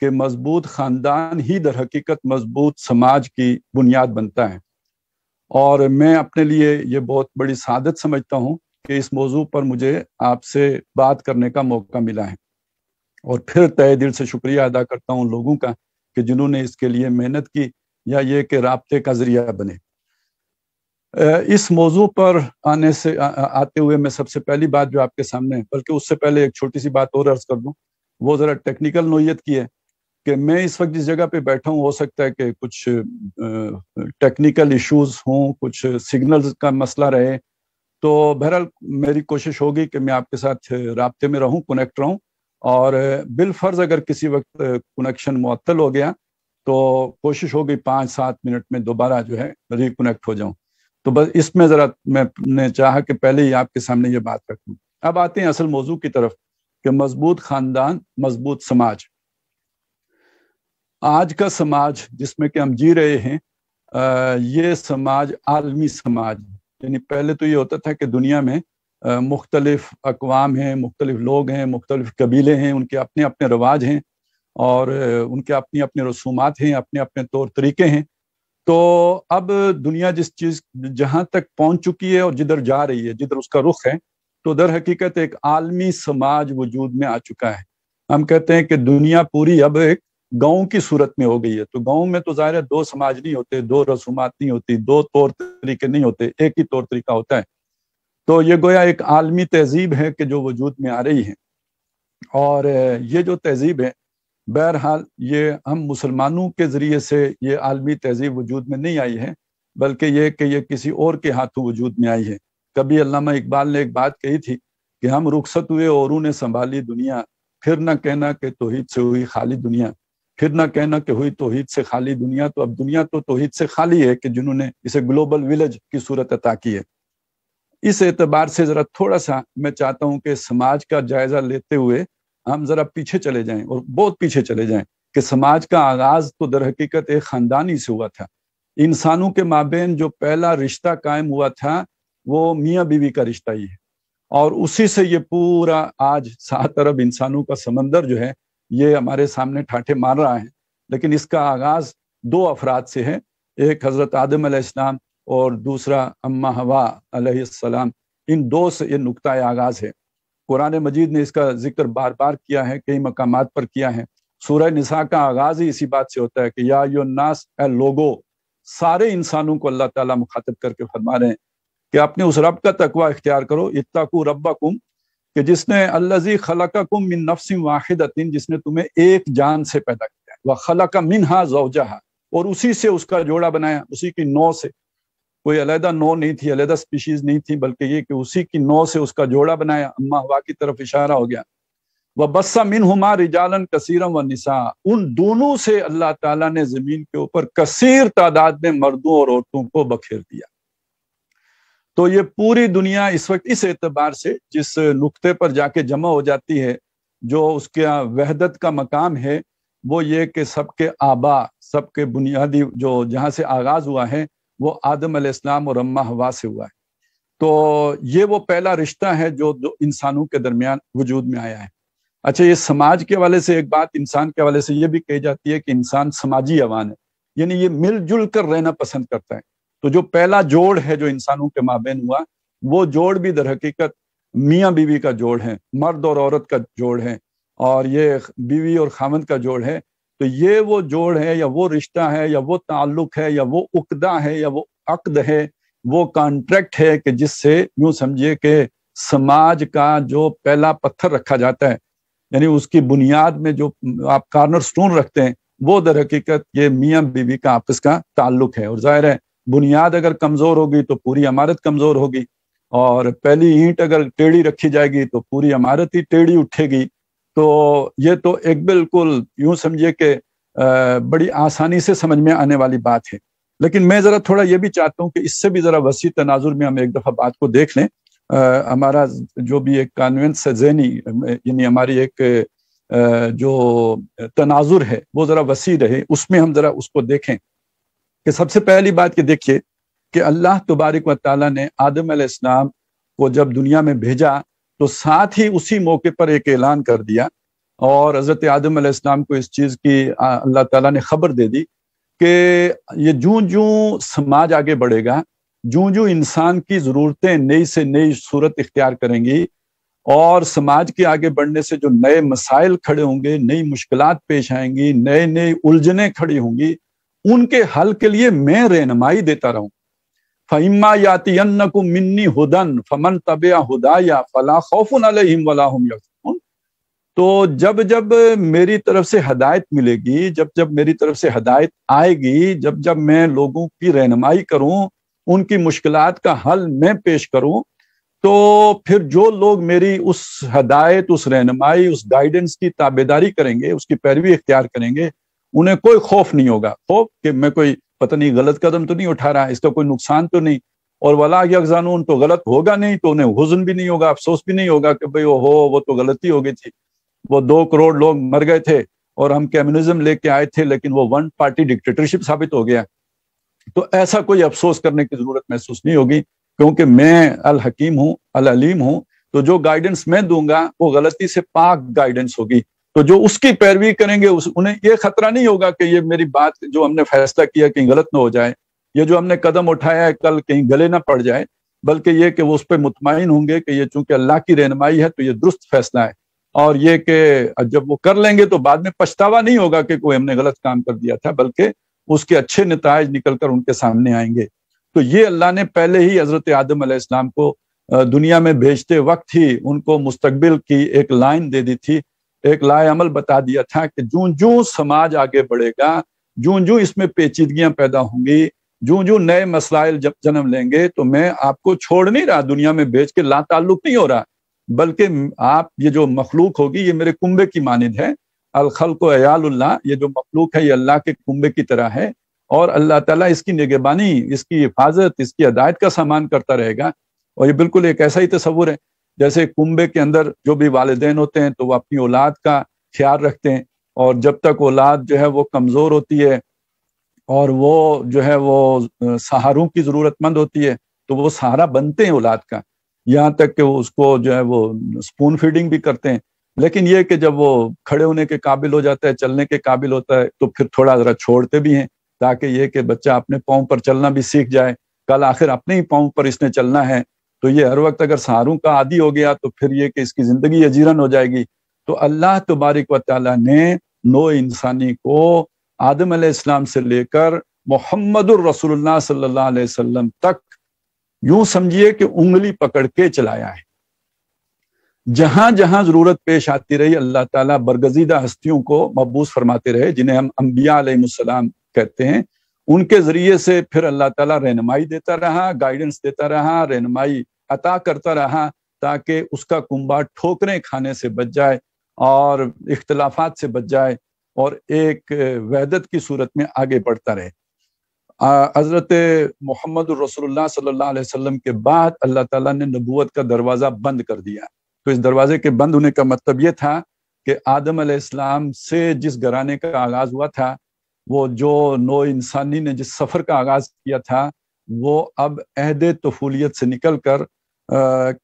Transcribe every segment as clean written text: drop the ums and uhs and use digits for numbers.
کہ مضبوط خاندان ہی در حقیقت مضبوط سماج کی بنیاد بنتا ہے، اور میں اپنے لیے یہ بہت بڑی سعادت سمجھتا ہوں کہ اس موضوع پر مجھے آپ سے بات کرنے کا موقع ملا ہے، اور پھر تہہ دل سے شکریہ ادا کرتا ہوں لوگوں کا کہ جنہوں نے اس کے لیے محنت کی یا یہ کہ رابطے کا ذریعہ بنے۔ اس موضوع پر آتے ہوئے میں سب سے پہلی بات جو آپ کے سامنے ہے، بلکہ اس سے پہلے ایک چھوٹی سی بات اور عرض کر دوں، وہ ذرا ٹیکنیکل نوعیت کی ہے کہ میں اس وقت جس جگہ پہ بیٹھا ہوں ہو سکتا ہے کہ کچھ ٹیکنیکل ایشوز ہوں، کچھ سگنلز کا مسئلہ رہے، تو بہرحال میری کوشش ہوگی کہ میں آپ کے ساتھ رابطے میں رہوں، کنیکٹ رہوں، اور بالفرض اگر کسی وقت کنیکشن معطل ہو گیا تو کوشش ہوگی 5-7 منٹ میں دوبارہ جو ہے ریکنیکٹ ہو جاؤں۔ تو بس اس میں ذرا میں نے چاہا کہ پہلے ہی آپ کے سامنے یہ بات رکھوں۔ اب آتے ہیں اصل موضوع کی طرف کہ مضبوط خاندان، مضبوط سماج۔ آج کا سماج جس میں کہ ہم جی رہے ہیں، یہ سماج عالمی سماج، یعنی پہلے تو یہ ہوتا تھا کہ دنیا میں مختلف اقوام ہیں، مختلف لوگ ہیں، مختلف قبیلے ہیں، ان کے اپنے اپنے رواج ہیں اور ان کے اپنی اپنے رسومات ہیں، اپنے اپنے طور طریقے ہیں۔ تو اب دنیا جہاں تک پہنچ چکی ہے اور جدھر جا رہی ہے، جدھر اس کا رخ ہے، تو در حقیقت ایک عالمی سماج وجود میں آ چکا ہے۔ ہم کہتے ہیں کہ دنیا پوری اب ایک گاؤں کی صورت میں ہو گئی ہے۔ تو گاؤں میں تو ظاہر ہے 2 سماج نہیں ہوتے، 2 رسومات نہیں ہوتی، 2 طور طریقے نہیں ہوتے، ایک ہی طور طریقہ ہوتا ہے۔ تو یہ گویا ایک عالمی تہذیب ہے کہ جو وجود میں آ رہی ہے، اور یہ جو تہذیب ہے بہرحال یہ ہم مسلمانوں کے ذریعے سے یہ عالمی تہذیب وجود میں نہیں آئی ہے، بلکہ یہ کہ یہ کسی اور کے ہاتھوں وجود میں آئی ہے۔ کبھی علامہ اقبال نے ایک بات کہی تھی کہ ہم رخصت ہوئے اوروں نے سنبھالی دنیا، پھر نہ کہنا کہ توحید سے ہوئی خالی دنیا، پھر نہ کہنا کہ ہوئی توحید سے خالی دنیا۔ تو اب دنیا تو توحید سے خالی ہے کہ جنہوں نے اسے گلوبل ولیج کی صورت عطا کی ہے۔ اس اعتبار سے ذرا تھوڑا سا میں چاہتا ہوں کہ سماج کا جائزہ لیتے ہوئے ہم ذرا پیچھے چلے جائیں، اور بہت پیچھے چلے جائیں، کہ سماج کا آغاز تو در حقیقت ایک خاندانی سے ہوا تھا۔ انسانوں کے مابین جو پہلا رشتہ قائم ہوا تھا وہ میاں بیوی کا رشتہ ہی ہے، اور اسی سے یہ پورا آج 7 ارب انسانوں کا سمندر جو ہے یہ ہمارے سامنے ٹھاٹھے مار رہا ہے۔ لیکن اس کا آغاز 2 افراد سے ہے، ایک حضرت آدم علیہ السلام اور دوسرا اماں حوا علیہ السلام۔ ان 2 سے یہ نقطہ آغاز ہے۔ قرآن مجید نے اس کا ذکر بار بار کیا ہے، کئی مقامات پر کیا ہے۔ سورہ نساء کا آغاز ہی اسی بات سے ہوتا ہے کہ یا ایھا الناس، اے لوگو، سارے انسانوں کو اللہ تعالیٰ مخاطب کر کے فرما رہے ہیں کہ اپنے اس رب کا تقوی اختیار کرو، اتقوا ربکم، کہ جس نے الذی خلقکم من نفس واحدۃ، جس نے تمہیں ایک جان سے پیدا کیا ہے، وخلق منہا زوجہا، اور اسی سے اس کا جوڑا بنایا، اسی کی نوع سے، کوئی علیحدہ نوع نہیں تھی، علیحدہ سپیشیز نہیں تھی، بلکہ یہ کہ اسی کی نوع سے اس کا جوڑا بنایا۔ اماں ہوا کی طرف اشارہ ہو گیا۔ وَبَثَّ مِنْهُمَا رِجَالًا كَثِيرًا وَالنِّسَاءَ، ان دونوں سے اللہ تعالیٰ نے زمین کے اوپر کثیر تعداد میں مردوں اور عورتوں کو بکھیر دیا۔ تو یہ پوری دنیا اس وقت اس اعتبار سے جس نقطے پر جا کے جمع ہو جاتی ہے، جو اس کے وحدت کا مقام ہے، وہ یہ کہ سب کے آبا، سب کے بنیادی جو جہاں سے آغاز ہوا ہے وہ آدم علیہ السلام اور اماں حوا سے ہوا ہے۔ تو یہ وہ پہلا رشتہ ہے جو انسانوں کے درمیان وجود میں آیا ہے۔ اچھا، یہ سماج کے حوالے سے ایک بات انسان کے حوالے سے یہ بھی کہی جاتی ہے کہ انسان سماجی حیوان ہے، یعنی یہ مل جل کر رہنا پسند کرتا ہے۔ تو جو پہلا جوڑ ہے جو انسانوں کے مابین ہوا، وہ جوڑ بھی در حقیقت میاں بیوی کا جوڑ ہے، مرد اور عورت کا جوڑ ہے، اور یہ بیوی اور خاوند کا جوڑ ہے۔ تو یہ وہ جوڑ ہے یا وہ رشتہ ہے یا وہ تعلق ہے یا وہ عقدہ ہے یا وہ عقد ہے، وہ کانٹریکٹ ہے کہ جس سے یوں سمجھیے کہ سماج کا جو پہلا پتھر رکھا جاتا ہے، یعنی اس کی بنیاد میں جو آپ کارنر سٹون رکھتے ہیں، وہ در حقیقت یہ میاں بیوی کا آپس کا تعلق ہے۔ اور ظاہر ہے بنیاد اگر کمزور ہوگی تو پوری عمارت کمزور ہوگی، اور پہلی اینٹ اگر ٹیڑھی رکھی جائے گی تو پوری عمارت ہی ٹیڑھی اٹھے گی۔ تو یہ تو ایک بالکل یوں سمجھیے کہ بڑی آسانی سے سمجھ میں آنے والی بات ہے۔ لیکن میں ذرا تھوڑا یہ بھی چاہتا ہوں کہ اس سے بھی ذرا وسیع تناظر میں ہم ایک دفعہ بات کو دیکھ لیں۔ ہمارا جو بھی ایک کانوینس ذہنی، یعنی ہماری ایک جو تناظر ہے وہ ذرا وسیع رہے، اس میں ہم ذرا اس کو دیکھیں کہ سب سے پہلی بات یہ دیکھیے کہ اللہ تبارک و تعالیٰ نے آدم علیہ السلام کو جب دنیا میں بھیجا تو ساتھ ہی اسی موقع پر ایک اعلان کر دیا، اور حضرت آدم علیہ السلام کو اس چیز کی اللہ تعالیٰ نے خبر دے دی کہ یہ جوں جوں سماج آگے بڑھے گا، جوں جوں انسان کی ضرورتیں نئی سے نئی صورت اختیار کریں گی، اور سماج کے آگے بڑھنے سے جو نئے مسائل کھڑے ہوں گے، نئی مشکلات پیش آئیں گی، نئے نئے الجھنیں کھڑی ہوں گی، ان کے حل کے لیے میں رہنمائی دیتا رہوں۔ فَإِمَّا يَأْتِيَنَّكُم مِّنِّي هُدًى فَمَن تَبِعَ هُدَايَ فَلَا خَوْفٌ عَلَيْهِمْ وَلَا هُمْ يَحْزَنُونَ۔ تو جب جب میری طرف سے ہدایت ملے گی، جب جب میری طرف سے ہدایت آئے گی، جب جب میں لوگوں کی رہنمائی کروں، ان کی مشکلات کا حل میں پیش کروں، تو پھر جو لوگ میری اس ہدایت، اس رہنمائی، اس گائیڈنس کی تابعداری کریں گے، اس کی پیروی اختیار کریں گے، انہیں کوئی خوف نہیں ہوگا، خوف کہ میں کوئی پتہ نہیں غلط قدم تو نہیں اٹھا رہا، اس کا کوئی نقصان تو نہیں، اور ولا یحزنون تو غلط ہوگا نہیں، تو انہیں حزن بھی نہیں ہوگا، افسوس بھی نہیں ہوگا کہ بھئی وہ تو غلطی ہو گئی تھی، وہ 2 کروڑ لوگ مر گئے تھے اور ہم کمیونزم لے کے آئے تھے، لیکن وہ 1 پارٹی ڈکٹیٹرشپ ثابت ہو گیا۔ تو ایسا کوئی افسوس کرنے کی ضرورت محسوس نہیں ہوگی، کیونکہ میں الحکیم ہوں، العلیم ہوں، تو جو گائیڈنس میں دوں گا وہ غلطی سے پاک گائیڈنس ہوگی، تو جو اس کی پیروی کریں گے انہیں یہ خطرہ نہیں ہوگا کہ یہ میری بات جو ہم نے فیصلہ کیا کہیں غلط نہ ہو جائے، یہ جو ہم نے قدم اٹھایا ہے کل کہیں گلے نہ پڑ جائے، بلکہ یہ کہ وہ اس پہ مطمئن ہوں گے کہ یہ چونکہ اللہ کی رہنمائی ہے تو یہ درست فیصلہ ہے، اور یہ کہ جب وہ کر لیں گے تو بعد میں پچھتاوا نہیں ہوگا کہ کوئی ہم نے غلط کام کر دیا تھا، بلکہ اس کے اچھے نتائج نکل کر ان کے سامنے آئیں گے۔ تو یہ اللہ نے پہلے ہی حضرت آدم علیہ السلام کو دنیا میں بھیجتے وقت ہی ان کو مستقبل کی ایک لائن دے دی تھی، ایک لائے عمل بتا دیا تھا کہ جوں جوں سماج آگے بڑھے گا، جوں جوں اس میں پیچیدگیاں پیدا ہوں گی، جوں جوں نئے مسائل جب جنم لیں گے، تو میں آپ کو چھوڑ نہیں رہا، دنیا میں بھیج کے لا تعلق نہیں ہو رہا، بلکہ آپ یہ جو مخلوق ہوگی یہ میرے کنبے کی مانند ہے، الخلق عیال اللہ، یہ جو مخلوق ہے یہ اللہ کے کنبے کی طرح ہے، اور اللہ تعالیٰ اس کی نگہبانی، اس کی حفاظت، اس کی ہدایت کا سامان کرتا رہے گا۔ اور یہ بالکل ایک ایسا ہی تصور ہے جیسے کنبے کے اندر جو بھی والدین ہوتے ہیں تو وہ اپنی اولاد کا خیال رکھتے ہیں، اور جب تک اولاد جو ہے وہ کمزور ہوتی ہے اور وہ جو ہے وہ سہاروں کی ضرورت مند ہوتی ہے تو وہ سہارا بنتے ہیں اولاد کا، یہاں تک کہ وہ اس کو جو ہے وہ اسپون فیڈنگ بھی کرتے ہیں، لیکن یہ کہ جب وہ کھڑے ہونے کے قابل ہو جاتا ہے، چلنے کے قابل ہوتا ہے، تو پھر تھوڑا ذرا چھوڑتے بھی ہیں تاکہ یہ کہ بچہ اپنے پاؤں پر چلنا بھی سیکھ جائے، کل آخر اپنے ہی پاؤں پر اس نے چلنا ہے، تو یہ ہر وقت اگر سہاروں کا عادی ہو گیا تو پھر یہ کہ اس کی زندگی اجیرن ہو جائے گی۔ تو اللہ تبارک و تعالیٰ نے نوع انسانی کو آدم علیہ السلام سے لے کر محمد الرسول اللہ صلی اللہ علیہ وسلم تک یوں سمجھیے کہ انگلی پکڑ کے چلایا ہے۔ جہاں جہاں ضرورت پیش آتی رہی اللہ تعالیٰ برگزیدہ ہستیوں کو مبعوث فرماتے رہے، جنہیں ہم انبیاء علیہ السلام کہتے ہیں، ان کے ذریعے سے پھر اللہ تعالیٰ رہنمائی دیتا رہا، گائیڈنس دیتا رہا، رہنمائی عطا کرتا رہا، تاکہ اس کا کنبہ ٹھوکریں کھانے سے بچ جائے اور اختلافات سے بچ جائے اور ایک وحدت کی صورت میں آگے بڑھتا رہے۔ حضرت محمد الرسول اللہ صلی اللہ علیہ وسلم کے بعد اللہ تعالیٰ نے نبوت کا دروازہ بند کر دیا، تو اس دروازے کے بند ہونے کا مطلب یہ تھا کہ آدم علیہ السلام سے جس گھرانے کا آغاز ہوا تھا، وہ جو نوع انسانی نے جس سفر کا آغاز کیا تھا، وہ اب عہد طفولیت سے نکل کر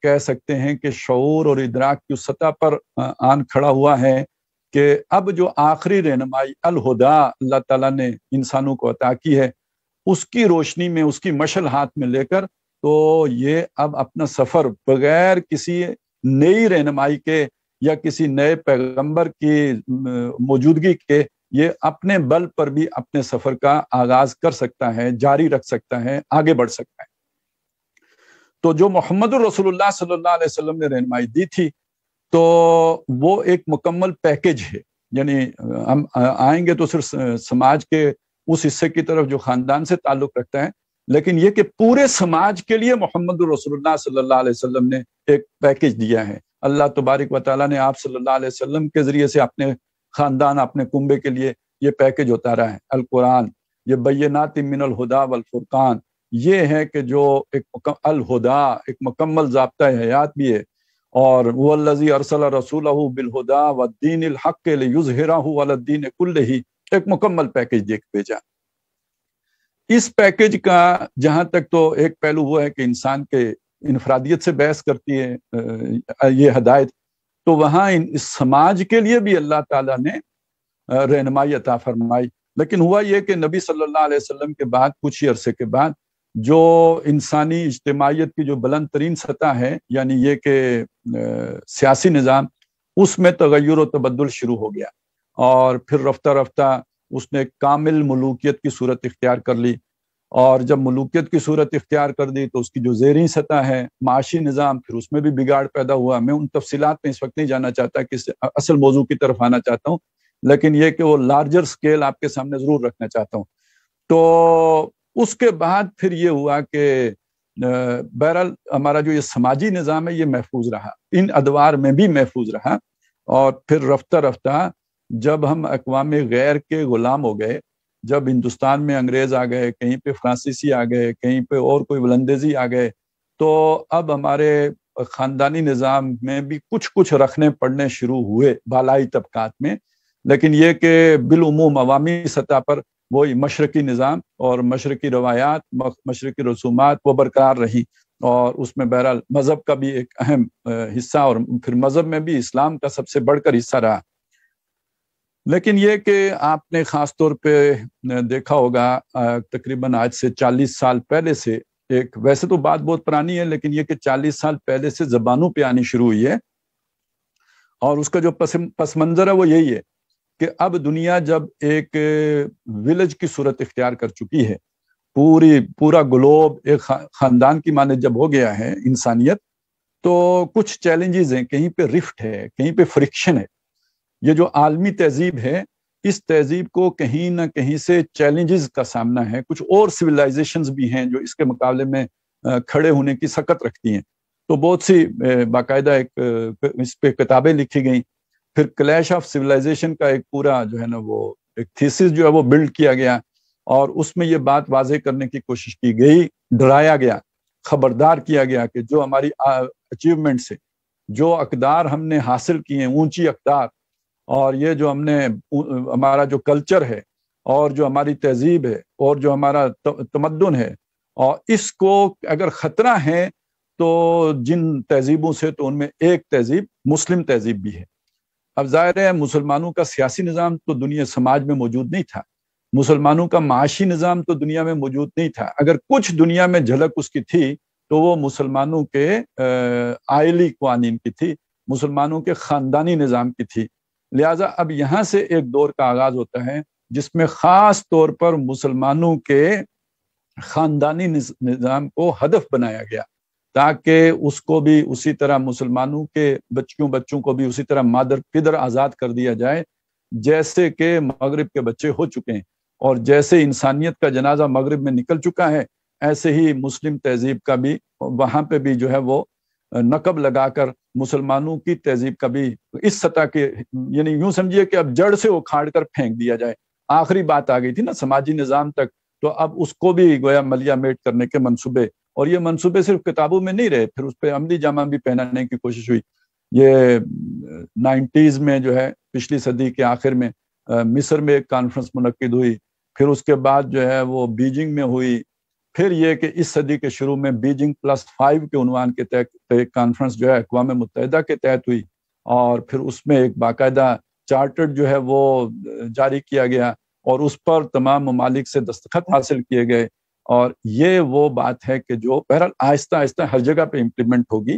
کہہ سکتے ہیں کہ شعور اور ادراک کی سطح پر آن کھڑا ہوا ہے کہ اب جو آخری رہنمائی الہدا اللہ تعالیٰ نے انسانوں کو عطا کی ہے، اس کی روشنی میں، اس کی مشعل ہاتھ میں لے کر، تو یہ اب اپنا سفر بغیر کسی نئی رہنمائی کے یا کسی نئے پیغمبر کی موجودگی کے، یہ اپنے بل پر بھی اپنے سفر کا آغاز کر سکتا ہے، جاری رکھ سکتا ہے، آگے بڑھ سکتا ہے۔ تو جو محمد الرسول اللہ صلی اللہ علیہ وسلم نے رہنمائی دی تھی تو وہ ایک مکمل پیکج ہے، یعنی ہم آئیں گے تو صرف سماج کے اس حصے کی طرف جو خاندان سے تعلق رکھتا ہے، لیکن یہ کہ پورے سماج کے لیے محمد الرسول اللہ صلی اللہ علیہ وسلم نے ایک پیکج دیا ہے۔ اللہ تبارک و تعالیٰ نے آپ صلی اللہ علیہ وسلم کے ذریعے سے اپنے خاندان، اپنے کنبے کے لیے یہ پیکج اتارا ہے۔ القرآن یہ بینات من الہدا والفرقان، یہ ہے کہ جو ایک الہدا ایک مکمل ضابطہ حیات بھی ہے، اور والذی ارسل رسولہ بالہدا والدین الحق لیظہرہ علی الدین کلہ، ایک مکمل پیکج دیکھ بھیجا۔ اس پیکج کا جہاں تک تو ایک پہلو وہ ہے کہ انسان کے انفرادیت سے بحث کرتی ہے یہ ہدایت، تو وہاں اس سماج کے لیے بھی اللہ تعالیٰ نے رہنمائی عطا فرمائی. لیکن ہوا یہ کہ نبی صلی اللہ علیہ وسلم کے بعد کچھ ہی عرصے کے بعد جو انسانی اجتماعیت کی جو بلند ترین سطح ہے، یعنی یہ کہ سیاسی نظام، اس میں تغیر و تبدل شروع ہو گیا، اور پھر رفتہ رفتہ اس نے کامل ملوکیت کی صورت اختیار کر لی. اور جب ملوکیت کی صورت اختیار کر دی تو اس کی جو زیریں سطح ہے معاشی نظام، پھر اس میں بھی بگاڑ پیدا ہوا. میں ان تفصیلات میں اس وقت نہیں جانا چاہتا، کہ اصل موضوع کی طرف آنا چاہتا ہوں، لیکن یہ کہ وہ لارجر سکیل آپ کے سامنے ضرور رکھنا چاہتا ہوں. تو اس کے بعد پھر یہ ہوا کہ بہرحال ہمارا جو یہ سماجی نظام ہے یہ محفوظ رہا، ان ادوار میں بھی محفوظ رہا. اور پھر رفتہ رفتہ جب ہم اقوام غیر کے غلام ہو گئے، جب ہندوستان میں انگریز آ گئے، کہیں پہ فرانسیسی آ گئے، کہیں پہ اور کوئی ولندیزی آ گئے، تو اب ہمارے خاندانی نظام میں بھی کچھ رکھنے پڑنے شروع ہوئے بالائی طبقات میں. لیکن یہ کہ بالعموم عوامی سطح پر وہی مشرقی نظام اور مشرقی روایات، مشرقی رسومات وہ برقرار رہی، اور اس میں بہرحال مذہب کا بھی ایک اہم حصہ، اور پھر مذہب میں بھی اسلام کا سب سے بڑھ کر حصہ رہا. لیکن یہ کہ آپ نے خاص طور پہ دیکھا ہوگا تقریباً آج سے 40 سال پہلے سے، ایک ویسے تو بات بہت پرانی ہے، لیکن یہ کہ 40 سال پہلے سے زبانوں پہ آنی شروع ہوئی ہے، اور اس کا جو پس منظر ہے وہ یہی ہے کہ اب دنیا جب ایک ولیج کی صورت اختیار کر چکی ہے، پورا گلوب ایک خاندان کی مانند جب ہو گیا ہے انسانیت، تو کچھ چیلنجز ہیں، کہیں پہ رفٹ ہے، کہیں پہ فرکشن ہے. یہ جو عالمی تہذیب ہے، اس تہذیب کو کہیں نہ کہیں سے چیلنجز کا سامنا ہے. کچھ اور سویلائزیشنز بھی ہیں جو اس کے مقابلے میں کھڑے ہونے کی سکت رکھتی ہیں. تو بہت سی باقاعدہ ایک اس پہ کتابیں لکھی گئیں. پھر کلیش آف سویلائزیشن کا ایک پورا جو ہے نا وہ ایک تھیسس جو ہے وہ بلڈ کیا گیا، اور اس میں یہ بات واضح کرنے کی کوشش کی گئی، ڈرایا گیا، خبردار کیا گیا کہ جو ہماری اچیومنٹس ہے، جو اقدار ہم نے حاصل کیے ہیں، اونچی اقدار، اور یہ جو ہم نے ہمارا جو کلچر ہے، اور جو ہماری تہذیب ہے، اور جو ہمارا تمدن ہے، اور اس کو اگر خطرہ ہے تو جن تہذیبوں سے، تو ان میں ایک تہذیب مسلم تہذیب بھی ہے. اب ظاہر ہے مسلمانوں کا سیاسی نظام تو دنیا سماج میں موجود نہیں تھا، مسلمانوں کا معاشی نظام تو دنیا میں موجود نہیں تھا. اگر کچھ دنیا میں جھلک اس کی تھی تو وہ مسلمانوں کے آئلی قوانین کی تھی، مسلمانوں کے خاندانی نظام کی تھی. لہٰذا اب یہاں سے ایک دور کا آغاز ہوتا ہے جس میں خاص طور پر مسلمانوں کے خاندانی نظام کو ہدف بنایا گیا، تاکہ اس کو بھی اسی طرح مسلمانوں کے بچوں کو بھی اسی طرح مادر پدر آزاد کر دیا جائے جیسے کہ مغرب کے بچے ہو چکے ہیں. اور جیسے انسانیت کا جنازہ مغرب میں نکل چکا ہے، ایسے ہی مسلم تہذیب کا بھی وہاں پہ بھی جو ہے وہ نقب لگا کر مسلمانوں کی تہذیب کا بھی اس سطح کے، یعنی یوں سمجھیے کہ اب جڑ سے اکھاڑ کر پھینک دیا جائے. آخری بات آ گئی تھی نا سماجی نظام تک، تو اب اس کو بھی گویا ملیا میٹ کرنے کے منصوبے، اور یہ منصوبے صرف کتابوں میں نہیں رہے، پھر اس پہ عملی جامہ بھی پہنانے کی کوشش ہوئی. یہ 90s میں جو ہے پچھلی صدی کے آخر میں مصر میں ایک کانفرنس منعقد ہوئی، پھر اس کے بعد جو ہے وہ بیجنگ میں ہوئی، پھر یہ کہ اس صدی کے شروع میں بیجنگ +5 کے عنوان کے تحت ایک کانفرنس جو ہے اقوام متحدہ کے تحت ہوئی، اور پھر اس میں ایک باقاعدہ چارٹرڈ جو ہے وہ جاری کیا گیا، اور اس پر تمام ممالک سے دستخط حاصل کیے گئے. اور یہ وہ بات ہے کہ جو بہرحال آہستہ آہستہ ہر جگہ پہ امپلیمنٹ ہوگی.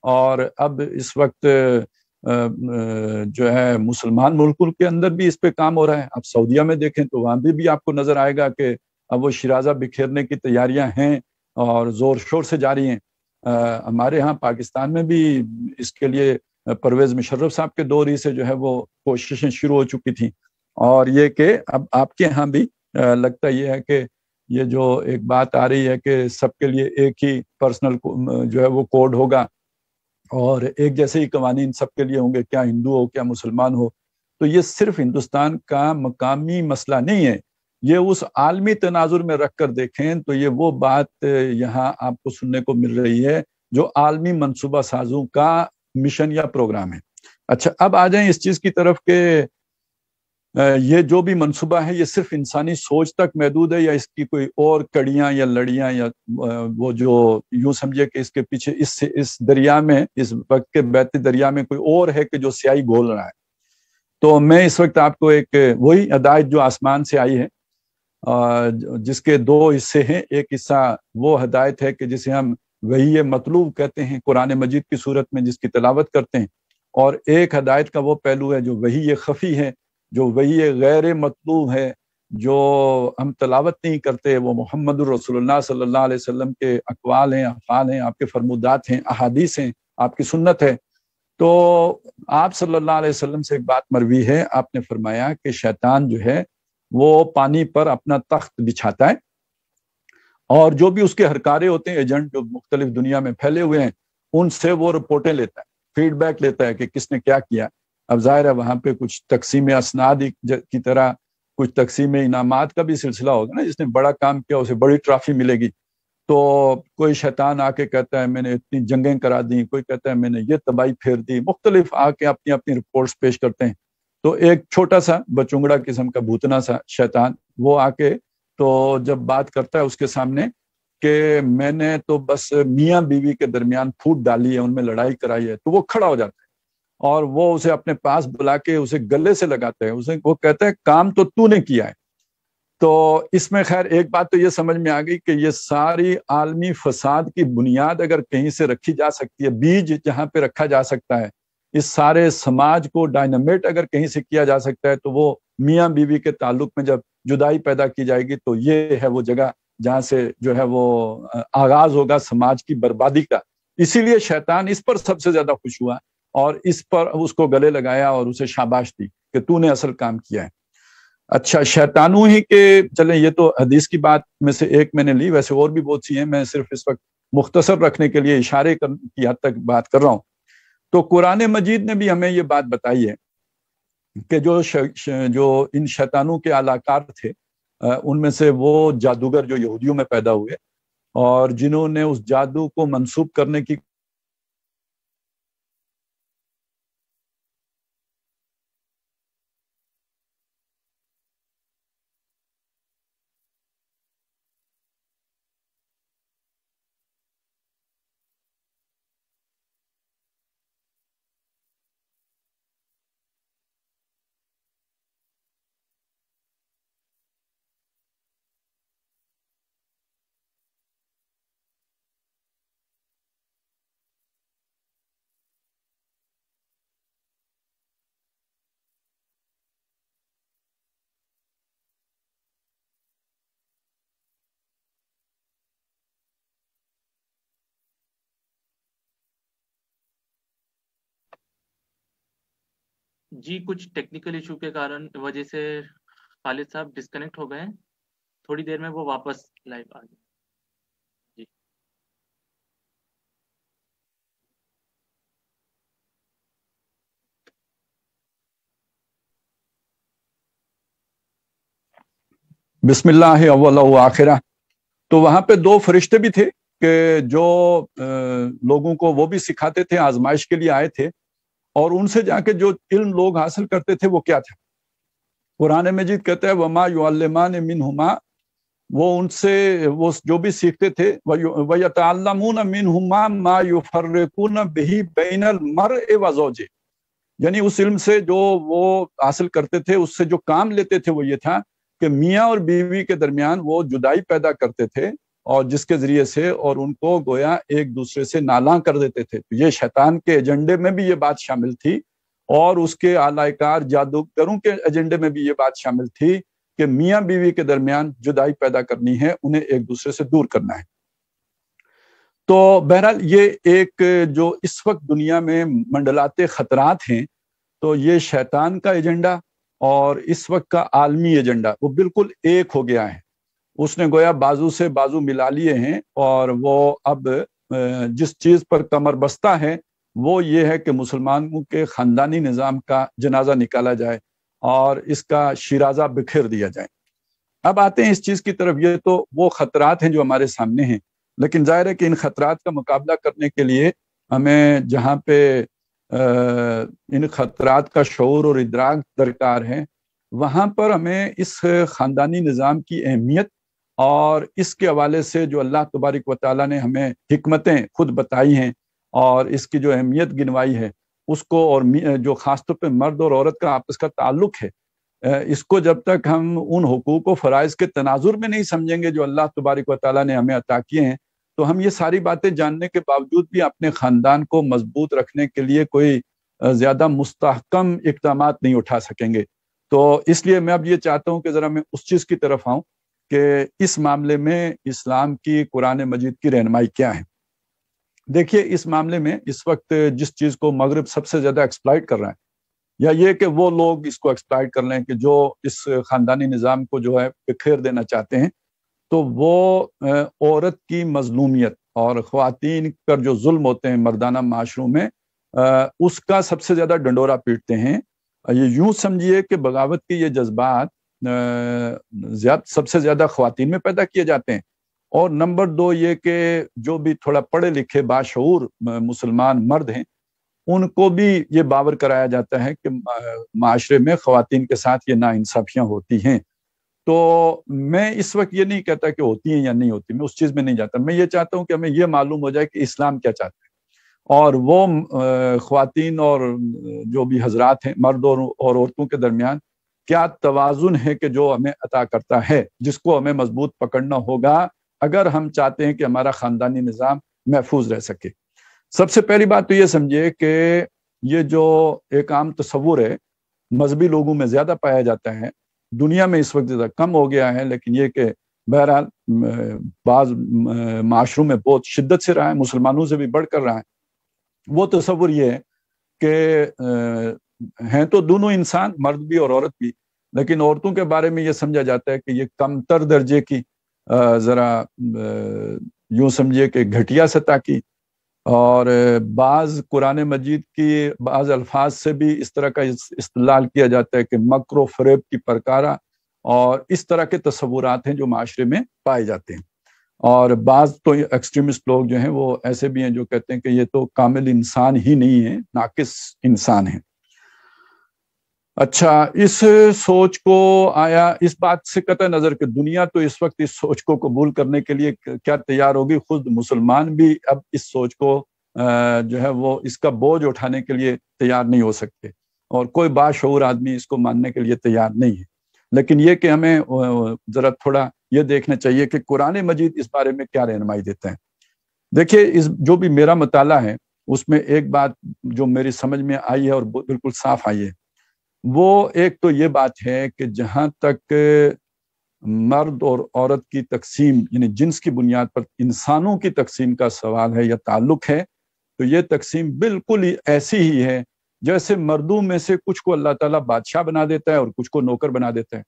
اور اب اس وقت جو ہے مسلمان ملکوں کے اندر بھی اس پہ کام ہو رہا ہے. اب سعودیہ میں دیکھیں تو وہاں بھی آپ کو نظر آئے گا کہ اب وہ شیرازہ بکھیرنے کی تیاریاں ہیں اور زور شور سے جاری ہیں. ہمارے ہاں پاکستان میں بھی اس کے لیے پرویز مشرف صاحب کے دور ہی سے جو ہے وہ کوششیں شروع ہو چکی تھیں. اور یہ کہ اب آپ کے ہاں بھی لگتا یہ ہے کہ یہ جو ایک بات آ رہی ہے کہ سب کے لیے ایک ہی پرسنل جو ہے وہ کوڈ ہوگا، اور ایک جیسے ہی قوانین سب کے لیے ہوں گے، کیا ہندو ہو کیا مسلمان ہو. تو یہ صرف ہندوستان کا مقامی مسئلہ نہیں ہے، یہ اس عالمی تناظر میں رکھ کر دیکھیں تو یہ وہ بات یہاں آپ کو سننے کو مل رہی ہے جو عالمی منصوبہ سازوں کا مشن یا پروگرام ہے. اچھا، اب آ جائیں اس چیز کی طرف کہ یہ جو بھی منصوبہ ہے یہ صرف انسانی سوچ تک محدود ہے یا اس کی کوئی اور کڑیاں یا لڑیاں یا وہ جو یوں سمجھے کہ اس کے پیچھے اس دریا میں، اس وقت کے بہتے دریا میں کوئی اور ہے کہ جو سیاہی گھول رہا ہے؟ تو میں اس وقت آپ کو ایک وہی ہدایت جو آسمان سے آئی ہے، جس کے دو حصے ہیں. ایک حصہ وہ ہدایت ہے کہ جسے ہم وحی مطلوب کہتے ہیں قرآن مجید کی صورت میں، جس کی تلاوت کرتے ہیں، اور ایک ہدایت کا وہ پہلو ہے جو وحی خفی ہے، جو وحی غیر مطلوب ہے، جو ہم تلاوت نہیں کرتے، وہ محمد الرسول اللہ صلی اللہ علیہ وسلم کے اقوال ہیں، افعال ہیں، آپ کے فرمودات ہیں، احادیث ہیں، آپ کی سنت ہے. تو آپ صلی اللہ علیہ وسلم سے ایک بات مروی ہے، آپ نے فرمایا کہ شیطان جو ہے وہ پانی پر اپنا تخت بچھاتا ہے، اور جو بھی اس کے ہرکارے ہوتے ہیں، ایجنٹ جو مختلف دنیا میں پھیلے ہوئے ہیں، ان سے وہ رپورٹیں لیتا ہے، فیڈ بیک لیتا ہے کہ کس نے کیا کیا. اب ظاہر ہے وہاں پہ کچھ تقسیم اسناد کی طرح کچھ تقسیم انعامات کا بھی سلسلہ ہوگا نا، جس نے بڑا کام کیا اسے بڑی ٹرافی ملے گی. تو کوئی شیطان آ کے کہتا ہے میں نے اتنی جنگیں کرا دی، کوئی کہتا ہے میں نے یہ تباہی پھیر دی، مختلف آ کے اپنی اپنی رپورٹس پیش کرتے ہیں. تو ایک چھوٹا سا بچونگڑا قسم کا بھوتنا سا شیطان وہ آ کے تو جب بات کرتا ہے اس کے سامنے کہ میں نے تو بس میاں بیوی کے درمیان پھوٹ ڈالی ہے، ان میں لڑائی کرائی ہے، تو وہ کھڑا ہو جاتا ہے اور وہ اسے اپنے پاس بلا کے اسے گلے سے لگاتا ہے، اسے وہ کہتا ہے کام تو نے کیا ہے. تو اس میں خیر ایک بات تو یہ سمجھ میں آ گئی کہ یہ ساری عالمی فساد کی بنیاد اگر کہیں سے رکھی جا سکتی ہے، بیج جہاں پہ رکھا جا سکتا ہے، اس سارے سماج کو ڈائنامیٹ اگر کہیں سے کیا جا سکتا ہے، تو وہ میاں بیوی کے تعلق میں جب جدائی پیدا کی جائے گی تو یہ ہے وہ جگہ جہاں سے جو ہے وہ آغاز ہوگا سماج کی بربادی کا. اسی لیے شیطان اس پر سب سے زیادہ خوش ہوا اور اس پر اس کو گلے لگایا اور اسے شاباش دی کہ تو نے اصل کام کیا ہے. اچھا، شیطانوں ہی کے چلیں، یہ تو حدیث کی بات میں سے ایک میں نے لی، ویسے اور بھی بہت سی ہیں، میں صرف اس وقت مختصر رکھنے کے لیے اشارے کی حد تک بات کر رہا ہوں. تو قرآن مجید نے بھی ہمیں یہ بات بتائی ہے کہ جو ان شیطانوں کے علاقار تھے، ان میں سے وہ جادوگر جو یہودیوں میں پیدا ہوئے اور جنہوں نے اس جادو کو منسوب کرنے کی جی کچھ ٹیکنیکل ایشو کے وجہ سے خالد صاحب ڈسکنیکٹ ہو گئے ہیں، تھوڑی دیر میں وہ واپس لائیو آ گئے. جی بسم اللہ اول و آخرہ. تو وہاں پہ دو فرشتے بھی تھے کہ جو لوگوں کو وہ بھی سکھاتے تھے، آزمائش کے لیے آئے تھے، اور ان سے جا کے جو علم لوگ حاصل کرتے تھے وہ کیا تھا؟ قرآن مجید کہتا ہے وما یعلمان منہما، وہ ان سے وہ جو بھی سیکھتے تھے، وَيَتَعَلَّمُونَ مِنْهُمَا مَا يُفَرِّقُونَ بِهِ بَيْنَ الْمَرْءِ وَزَوْجِهِ، یعنی اس علم سے جو وہ حاصل کرتے تھے، اس سے جو کام لیتے تھے وہ یہ تھا کہ میاں اور بیوی کے درمیان وہ جدائی پیدا کرتے تھے، اور جس کے ذریعے سے اور ان کو گویا ایک دوسرے سے نالاں کر دیتے تھے. تو یہ شیطان کے ایجنڈے میں بھی یہ بات شامل تھی، اور اس کے اعلی کار جادوگروں کے ایجنڈے میں بھی یہ بات شامل تھی کہ میاں بیوی کے درمیان جدائی پیدا کرنی ہے، انہیں ایک دوسرے سے دور کرنا ہے. تو بہرحال یہ ایک جو اس وقت دنیا میں منڈلاتے خطرات ہیں، تو یہ شیطان کا ایجنڈا اور اس وقت کا عالمی ایجنڈا وہ بالکل ایک ہو گیا ہے. اس نے گویا بازو سے بازو ملا لیے ہیں، اور وہ اب جس چیز پر کمر بستہ ہے وہ یہ ہے کہ مسلمانوں کے خاندانی نظام کا جنازہ نکالا جائے اور اس کا شیرازہ بکھیر دیا جائے. اب آتے ہیں اس چیز کی طرف. یہ تو وہ خطرات ہیں جو ہمارے سامنے ہیں، لیکن ظاہر ہے کہ ان خطرات کا مقابلہ کرنے کے لیے ہمیں جہاں پہ ان خطرات کا شعور اور ادراک درکار ہے، وہاں پر ہمیں اس خاندانی نظام کی اہمیت اور اس کے حوالے سے جو اللہ تبارک و تعالیٰ نے ہمیں حکمتیں خود بتائی ہیں اور اس کی جو اہمیت گنوائی ہے اس کو، اور جو خاص طور پہ مرد اور عورت کا آپس کا تعلق ہے، اس کو جب تک ہم ان حقوق و فرائض کے تناظر میں نہیں سمجھیں گے جو اللہ تبارک و تعالیٰ نے ہمیں عطا کیے ہیں، تو ہم یہ ساری باتیں جاننے کے باوجود بھی اپنے خاندان کو مضبوط رکھنے کے لیے کوئی زیادہ مستحکم اقدامات نہیں اٹھا سکیں گے۔ تو اس لیے میں اب یہ چاہتا ہوں کہ ذرا میں اس چیز کی طرف آؤں کہ اس معاملے میں اسلام کی، قرآن مجید کی رہنمائی کیا ہے۔ دیکھیے، اس معاملے میں اس وقت جس چیز کو مغرب سب سے زیادہ ایکسپلائٹ کر رہا ہے، یا یہ کہ وہ لوگ اس کو ایکسپلائٹ کر رہے ہیں کہ جو اس خاندانی نظام کو جو ہے بکھیر دینا چاہتے ہیں، تو وہ عورت کی مظلومیت اور خواتین پر جو ظلم ہوتے ہیں مردانہ معاشروں میں، اس کا سب سے زیادہ ڈنڈورا پیٹتے ہیں۔ یہ یوں سمجھیے کہ بغاوت کے یہ جذبات سب سے زیادہ خواتین میں پیدا کیے جاتے ہیں، اور نمبر دو یہ کہ جو بھی تھوڑا پڑھے لکھے باشعور مسلمان مرد ہیں ان کو بھی یہ باور کرایا جاتا ہے کہ معاشرے میں خواتین کے ساتھ یہ ناانصافیاں ہوتی ہیں۔ تو میں اس وقت یہ نہیں کہتا کہ ہوتی ہیں یا نہیں ہوتی، میں اس چیز میں نہیں جاتا، میں یہ چاہتا ہوں کہ ہمیں یہ معلوم ہو جائے کہ اسلام کیا چاہتا ہے، اور وہ خواتین اور جو بھی حضرات ہیں، مرد اور عورتوں کے درمیان کیا توازن ہے کہ جو ہمیں عطا کرتا ہے، جس کو ہمیں مضبوط پکڑنا ہوگا اگر ہم چاہتے ہیں کہ ہمارا خاندانی نظام محفوظ رہ سکے۔ سب سے پہلی بات تو یہ سمجھیے کہ یہ جو ایک عام تصور ہے مذہبی لوگوں میں زیادہ پایا جاتا ہے، دنیا میں اس وقت زیادہ کم ہو گیا ہے، لیکن یہ کہ بہرحال بعض معاشروں میں بہت شدت سے رہا ہے، مسلمانوں سے بھی بڑھ کر رہا ہے۔ وہ تصور یہ ہے کہ ہیں تو دونوں انسان، مرد بھی اور عورت بھی، لیکن عورتوں کے بارے میں یہ سمجھا جاتا ہے کہ یہ کم تر درجے کی، ذرا یوں سمجھیے کہ گھٹیا سطح کی، اور بعض قرآن مجید کی بعض الفاظ سے بھی اس طرح کا استدلال کیا جاتا ہے کہ مکر و فریب کی پرکارہ، اور اس طرح کے تصورات ہیں جو معاشرے میں پائے جاتے ہیں۔ اور بعض تو ایکسٹریمسٹ لوگ جو ہیں وہ ایسے بھی ہیں جو کہتے ہیں کہ یہ تو کامل انسان ہی نہیں ہے، ناقص انسان ہے۔ اچھا، اس سوچ کو آیا اس بات سے قطع نظر کہ دنیا تو اس وقت اس سوچ کو قبول کرنے کے لیے کیا تیار ہوگی، خود مسلمان بھی اب اس سوچ کو جو ہے وہ اس کا بوجھ اٹھانے کے لیے تیار نہیں ہو سکتے، اور کوئی باشعور آدمی اس کو ماننے کے لیے تیار نہیں ہے۔ لیکن یہ کہ ہمیں ذرا تھوڑا یہ دیکھنا چاہیے کہ قرآن مجید اس بارے میں کیا رہنمائی دیتا ہے۔ دیکھیے، جو بھی میرا مطالعہ ہے اس میں ایک بات جو میری سمجھ میں آئی ہے اور بالکل صاف آئی ہے، وہ ایک تو یہ بات ہے کہ جہاں تک مرد اور عورت کی تقسیم، یعنی جنس کی بنیاد پر انسانوں کی تقسیم کا سوال ہے یا تعلق ہے، تو یہ تقسیم بالکل ہی ایسی ہی ہے جیسے مردوں میں سے کچھ کو اللہ تعالیٰ بادشاہ بنا دیتا ہے اور کچھ کو نوکر بنا دیتا ہے۔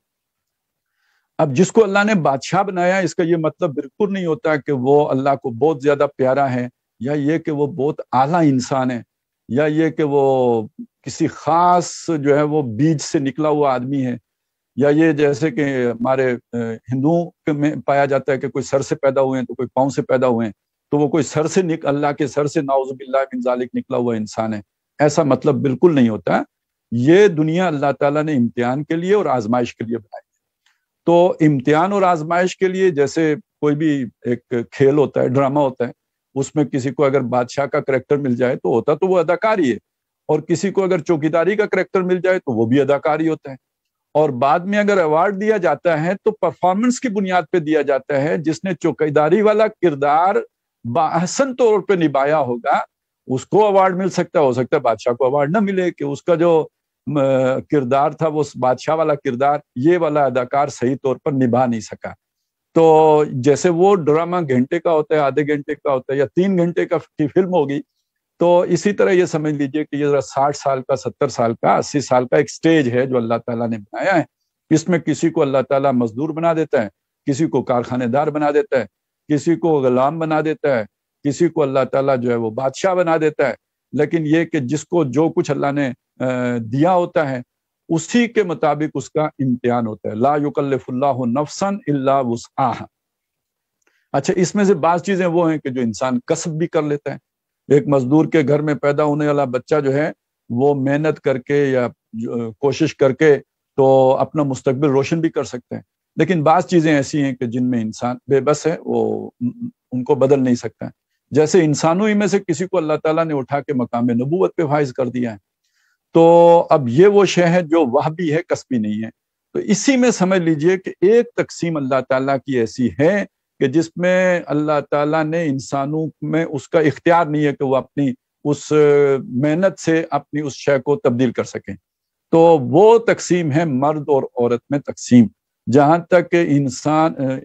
اب جس کو اللہ نے بادشاہ بنایا، اس کا یہ مطلب بالکل نہیں ہوتا کہ وہ اللہ کو بہت زیادہ پیارا ہے، یا یہ کہ وہ بہت اعلیٰ انسان ہے، یا یہ کہ وہ کسی خاص جو ہے وہ بیج سے نکلا ہوا آدمی ہے، یا یہ جیسے کہ ہمارے ہندوؤں میں پایا جاتا ہے کہ کوئی سر سے پیدا ہوئے ہیں تو کوئی پاؤں سے پیدا ہوئے ہیں، تو وہ کوئی سر سے اللہ کے سر سے نعوذ باللہ من ذالک نکلا ہوا انسان ہے۔ ایسا مطلب بالکل نہیں ہوتا۔ یہ دنیا اللہ تعالیٰ نے امتحان کے لیے اور آزمائش کے لیے بنائی۔ تو امتحان اور آزمائش کے لیے جیسے کوئی بھی ایک کھیل ہوتا ہے، ڈرامہ ہوتا ہے، اس میں کسی کو اگر بادشاہ کا کریکٹر مل جائے تو ہوتا تو وہ اداکار ہی ہے، اور کسی کو اگر چوکیداری کا کریکٹر مل جائے تو وہ بھی اداکار ہی ہوتا ہے، اور بعد میں اگر ایوارڈ دیا جاتا ہے تو پرفارمنس کی بنیاد پہ دیا جاتا ہے۔ جس نے چوکیداری والا کردار باحسن طور پہ نبھایا ہوگا اس کو ایوارڈ مل سکتا ہے، ہو سکتا ہے بادشاہ کو ایوارڈ نہ ملے کہ اس کا جو کردار تھا، وہ بادشاہ والا کردار، یہ والا اداکار صحیح طور پر نبھا نہیں سکا۔ تو جیسے وہ ڈرامہ گھنٹے کا ہوتا ہے، آدھے گھنٹے کا ہوتا ہے، یا 3 گھنٹے کی فلم ہوگی، تو اسی طرح یہ سمجھ لیجئے کہ یہ 60 سال کا، 70 سال کا، 80 سال کا ایک سٹیج ہے جو اللہ تعالیٰ نے بنایا ہے۔ اس میں کسی کو اللہ تعالیٰ مزدور بنا دیتا ہے، کسی کو کارخانے دار بنا دیتا ہے، کسی کو غلام بنا دیتا ہے، کسی کو اللہ تعالیٰ جو ہے وہ بادشاہ بنا دیتا ہے۔ لیکن یہ کہ جس کو جو کچھ اللہ نے دیا ہوتا ہے اسی کے مطابق اس کا امتحان ہوتا ہے۔ لا یکلف اللہ نفسا الا وسعها۔ اچھا، اس میں سے بعض چیزیں وہ ہیں کہ جو انسان کسب بھی کر لیتا ہے۔ ایک مزدور کے گھر میں پیدا ہونے والا بچہ جو ہے وہ محنت کر کے یا کوشش کر کے تو اپنا مستقبل روشن بھی کر سکتے ہیں. لیکن بعض چیزیں ایسی ہیں کہ جن میں انسان بے بس ہے، وہ ان کو بدل نہیں سکتا ہے. جیسے انسانوں ہی میں سے کسی کو اللہ تعالیٰ نے اٹھا کے مقام نبوت پہ فائز کر دیا ہے، تو اب یہ وہ شے ہے جو وہبی ہے، کسبی نہیں ہے. تو اسی میں سمجھ لیجئے کہ ایک تقسیم اللہ تعالیٰ کی ایسی ہے کہ جس میں اللہ تعالیٰ نے انسانوں میں اس کا اختیار نہیں ہے کہ وہ اپنی اس محنت سے اپنی اس شے کو تبدیل کر سکیں. تو وہ تقسیم ہے مرد اور عورت میں تقسیم. جہاں تک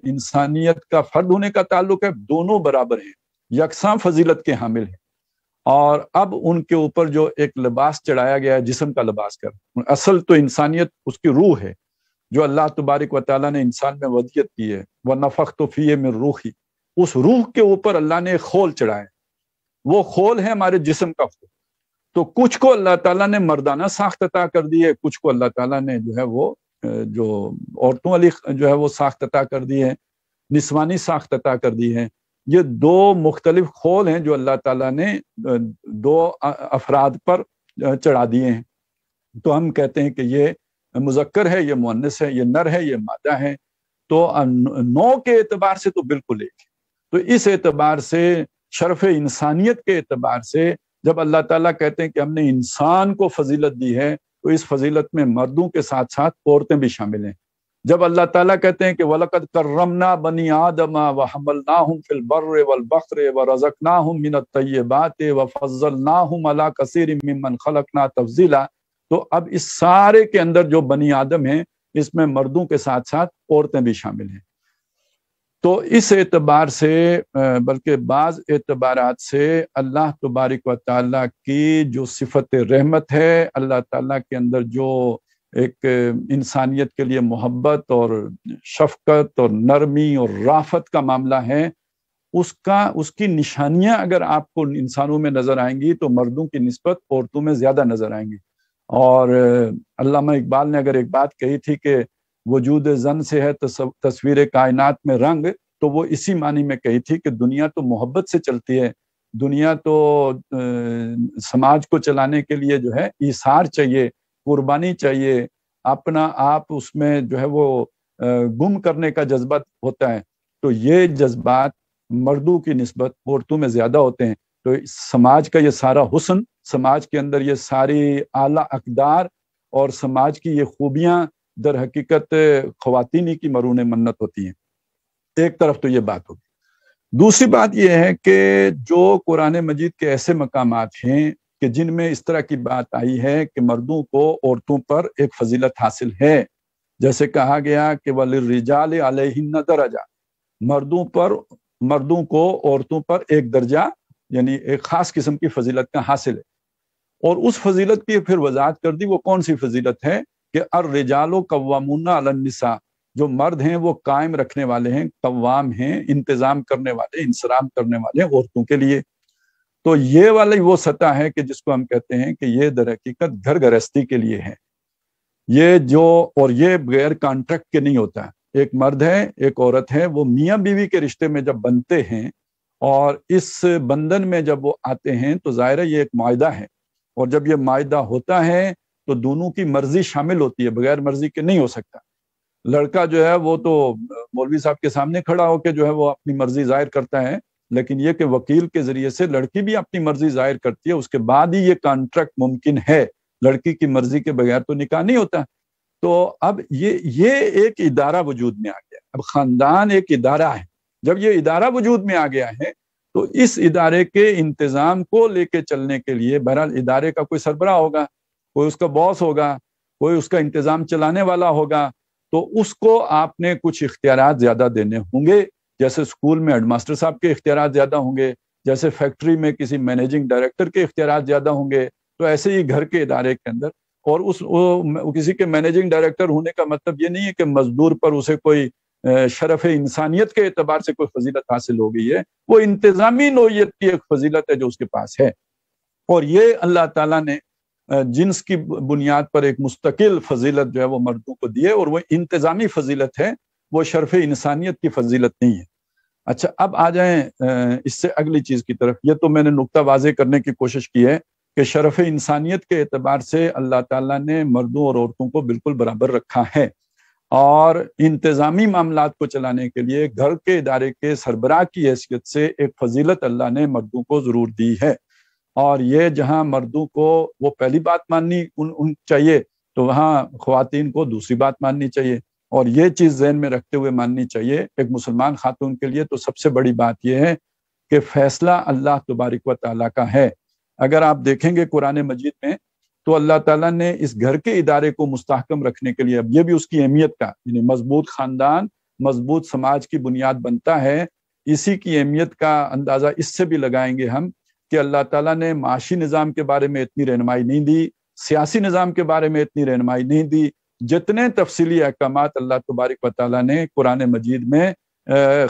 انسانیت کا فرد ہونے کا تعلق ہے، دونوں برابر ہیں، یکساں فضیلت کے حامل ہیں. اور اب ان کے اوپر جو ایک لباس چڑھایا گیا ہے، جسم کا لباس کر، اصل تو انسانیت اس کی روح ہے جو اللہ تبارک و تعالیٰ نے انسان میں ودیت کی ہے. وَنَفَخْتُ فِيهِ مِن رُوحِي، اس روح کے اوپر اللہ نے ایک خول چڑھایا. وہ خول ہے ہمارے جسم کا خول. تو کچھ کو اللہ تعالیٰ نے مردانہ ساخت عطا کر دی ہے، کچھ کو اللہ تعالیٰ نے جو ہے وہ جو عورتوں والی جو ہے وہ ساخت عطا کر دی ہے، نسوانی ساخت عطا کر دی ہے. یہ دو مختلف خول ہیں جو اللہ تعالیٰ نے دو افراد پر چڑھا دیے ہیں. تو ہم کہتے ہیں کہ یہ مذکر ہے، یہ مؤنث ہے، یہ نر ہے، یہ مادہ ہے. تو نو کے اعتبار سے تو بالکل ایک ہے. تو اس اعتبار سے شرف انسانیت کے اعتبار سے جب اللہ تعالیٰ کہتے ہیں کہ ہم نے انسان کو فضیلت دی ہے، تو اس فضیلت میں مردوں کے ساتھ ساتھ عورتیں بھی شامل ہیں. جب اللہ تعالیٰ کہتے ہیں کہ وَلَقَدْ كَرَّمْنَا بَنِي آدَمَ وَحَمَلْنَاهُمْ فِي الْبَرِّ وَالْبَحْرِ وَرَزَقْنَاهُمْ مِنَ الطَّيِّبَاتِ وَفَضَّلْنَاهُمْ عَلَىٰ كَثِيرٍ مِّمَّنْ خَلَقْنَا تَفْضِيلًا. تو اب اس سارے کے اندر جو بنی آدم ہیں، اس میں مردوں کے ساتھ ساتھ عورتیں بھی شامل ہیں. تو اس اعتبار سے بلکہ بعض اعتبارات سے اللہ تبارک و تعالیٰ کی جو صفت رحمت ہے، اللہ تعالیٰ کے اندر جو ایک انسانیت کے لیے محبت اور شفقت اور نرمی اور رافت کا معاملہ ہے، اس کی نشانیاں اگر آپ کو انسانوں میں نظر آئیں گی تو مردوں کی نسبت عورتوں میں زیادہ نظر آئیں گی. اور علامہ اقبال نے اگر ایک بات کہی تھی کہ وجود زن سے ہے تصویر کائنات میں رنگ، تو وہ اسی معنی میں کہی تھی کہ دنیا تو محبت سے چلتی ہے، دنیا تو سماج کو چلانے کے لیے جو ہے ایثار چاہیے، قربانی چاہیے، اپنا آپ اس میں جو ہے وہ گم کرنے کا جذبہ ہوتا ہے. تو یہ جذبات مردوں کی نسبت عورتوں میں زیادہ ہوتے ہیں. تو سماج کا یہ سارا حسن، سماج کے اندر یہ ساری اعلیٰ اقدار اور سماج کی یہ خوبیاں در حقیقت خواتینی کی مرہون منت ہوتی ہیں. ایک طرف تو یہ بات ہوگی. دوسری بات یہ ہے کہ جو قرآن مجید کے ایسے مقامات ہیں کہ جن میں اس طرح کی بات آئی ہے کہ مردوں کو عورتوں پر ایک فضیلت حاصل ہے، جیسے کہا گیا کہ وَلِلرِّجَالِ عَلَيْهِنَّ دَرَجَةٌ، مردوں کو عورتوں پر ایک درجہ یعنی ایک خاص قسم کی فضیلت کا حاصل ہے. اور اس فضیلت کی پھر وضاحت کر دی. وہ کون سی فضیلت ہے کہ الرجال قوامون علی النساء، جو مرد ہیں وہ قائم رکھنے والے ہیں، قوام ہیں، انتظام کرنے والے، انصرام کرنے والے عورتوں کے لیے. تو یہ والی وہ سطح ہے کہ جس کو ہم کہتے ہیں کہ یہ در حقیقت گھر گرہستی کے لیے ہے. اور یہ بغیر کانٹریکٹ کے نہیں ہوتا. ایک مرد ہے، ایک عورت ہے، وہ میاں بیوی کے رشتے میں جب بنتے ہیں اور اس بندھن میں جب وہ آتے ہیں تو ظاہر ہے یہ ایک معاہدہ ہے. اور جب یہ معاہدہ ہوتا ہے تو دونوں کی مرضی شامل ہوتی ہے، بغیر مرضی کے نہیں ہو سکتا. لڑکا جو ہے وہ تو مولوی صاحب کے سامنے کھڑا ہو کے جو ہے وہ اپنی مرضی ظاہر کرتا ہے، لیکن یہ کہ وکیل کے ذریعے سے لڑکی بھی اپنی مرضی ظاہر کرتی ہے، اس کے بعد ہی یہ کانٹریکٹ ممکن ہے. لڑکی کی مرضی کے بغیر تو نکاح نہیں ہوتا. تو اب یہ ایک ادارہ وجود میں آ گیا. اب خاندان ایک ادارہ ہے. جب یہ ادارہ وجود میں آ گیا ہے تو اس ادارے کے انتظام کو لے کے چلنے کے لیے بہرحال ادارے کا کوئی سربراہ ہوگا، کوئی اس کا باس ہوگا، کوئی اس کا انتظام چلانے والا ہوگا. تو اس کو آپ نے کچھ اختیارات زیادہ دینے ہوں گے. جیسے اسکول میں ہیڈ ماسٹر صاحب کے اختیارات زیادہ ہوں گے، جیسے فیکٹری میں کسی مینیجنگ ڈائریکٹر کے اختیارات زیادہ ہوں گے، تو ایسے ہی گھر کے ادارے کے اندر. اور کسی کے مینیجنگ ڈائریکٹر ہونے کا مطلب یہ نہیں ہے کہ مزدور پر اسے کوئی شرف انسانیت کے اعتبار سے کوئی فضیلت حاصل ہو گئی ہے. وہ انتظامی نوعیت کی ایک فضیلت ہے جو اس کے پاس ہے. اور یہ اللہ تعالیٰ نے جنس کی بنیاد پر ایک مستقل فضیلت جو ہے وہ مردوں کو دی ہے، اور وہ انتظامی فضیلت ہے، وہ شرف انسانیت کی فضیلت نہیں ہے. اچھا، اب آ جائیں اس سے اگلی چیز کی طرف. یہ تو میں نے نقطہ واضح کرنے کی کوشش کی ہے کہ شرف انسانیت کے اعتبار سے اللہ تعالیٰ نے مردوں اور عورتوں کو بالکل برابر رکھا ہے، اور انتظامی معاملات کو چلانے کے لیے گھر کے ادارے کے سربراہ کی حیثیت سے ایک فضیلت اللہ نے مردوں کو ضرور دی ہے۔ اور یہ جہاں مردوں کو وہ پہلی بات ماننی چاہیے، تو وہاں خواتین کو دوسری بات ماننی چاہیے، اور یہ چیز ذہن میں رکھتے ہوئے ماننی چاہیے۔ ایک مسلمان خاتون کے لیے تو سب سے بڑی بات یہ ہے کہ فیصلہ اللہ تبارک و تعالیٰ کا ہے۔ اگر آپ دیکھیں گے قرآن مجید میں تو اللہ تعالیٰ نے اس گھر کے ادارے کو مستحکم رکھنے کے لیے، اب یہ بھی اس کی اہمیت کا، یعنی مضبوط خاندان مضبوط سماج کی بنیاد بنتا ہے، اسی کی اہمیت کا اندازہ اس سے بھی لگائیں گے ہم کہ اللہ تعالیٰ نے معاشی نظام کے بارے میں اتنی رہنمائی نہیں دی، سیاسی نظام کے بارے میں اتنی رہنمائی نہیں دی، جتنے تفصیلی احکامات اللہ تبارک و تعالیٰ نے قرآن مجید میں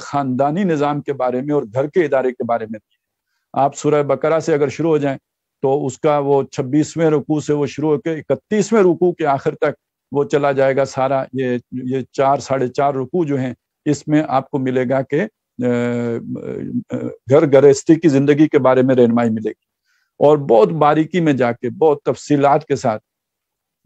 خاندانی نظام کے بارے میں اور گھر کے ادارے کے بارے میں دی۔ آپ سورہ بقرہ سے اگر شروع ہو جائیں تو اس کا وہ 26ویں رکوع سے وہ شروع ہو کے 31ویں رکوع کے آخر تک وہ چلا جائے گا سارا، یہ 4 ساڑھے 4 رکوع جو ہیں، اس میں آپ کو ملے گا کہ گھر گرہستی کی زندگی کے بارے میں رہنمائی ملے گی، اور بہت باریکی میں جا کے بہت تفصیلات کے ساتھ۔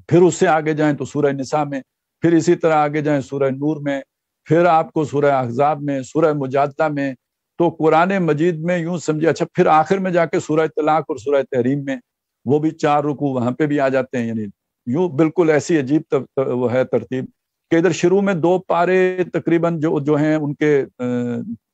پھر اس سے آگے جائیں تو سورہ نساء میں، پھر اسی طرح آگے جائیں سورہ نور میں، پھر آپ کو سورہ احزاب میں، سورہ مجادلہ میں، تو قرآن مجید میں یوں سمجھے، اچھا پھر آخر میں جا کے سورہ طلاق اور سورہ تحریم میں وہ بھی 4 رکوع وہاں پہ بھی آ جاتے ہیں، یعنی یوں بالکل ایسی عجیب وہ ہے ترتیب کہ ادھر شروع میں 2 پارے تقریباً جو ہیں ان کے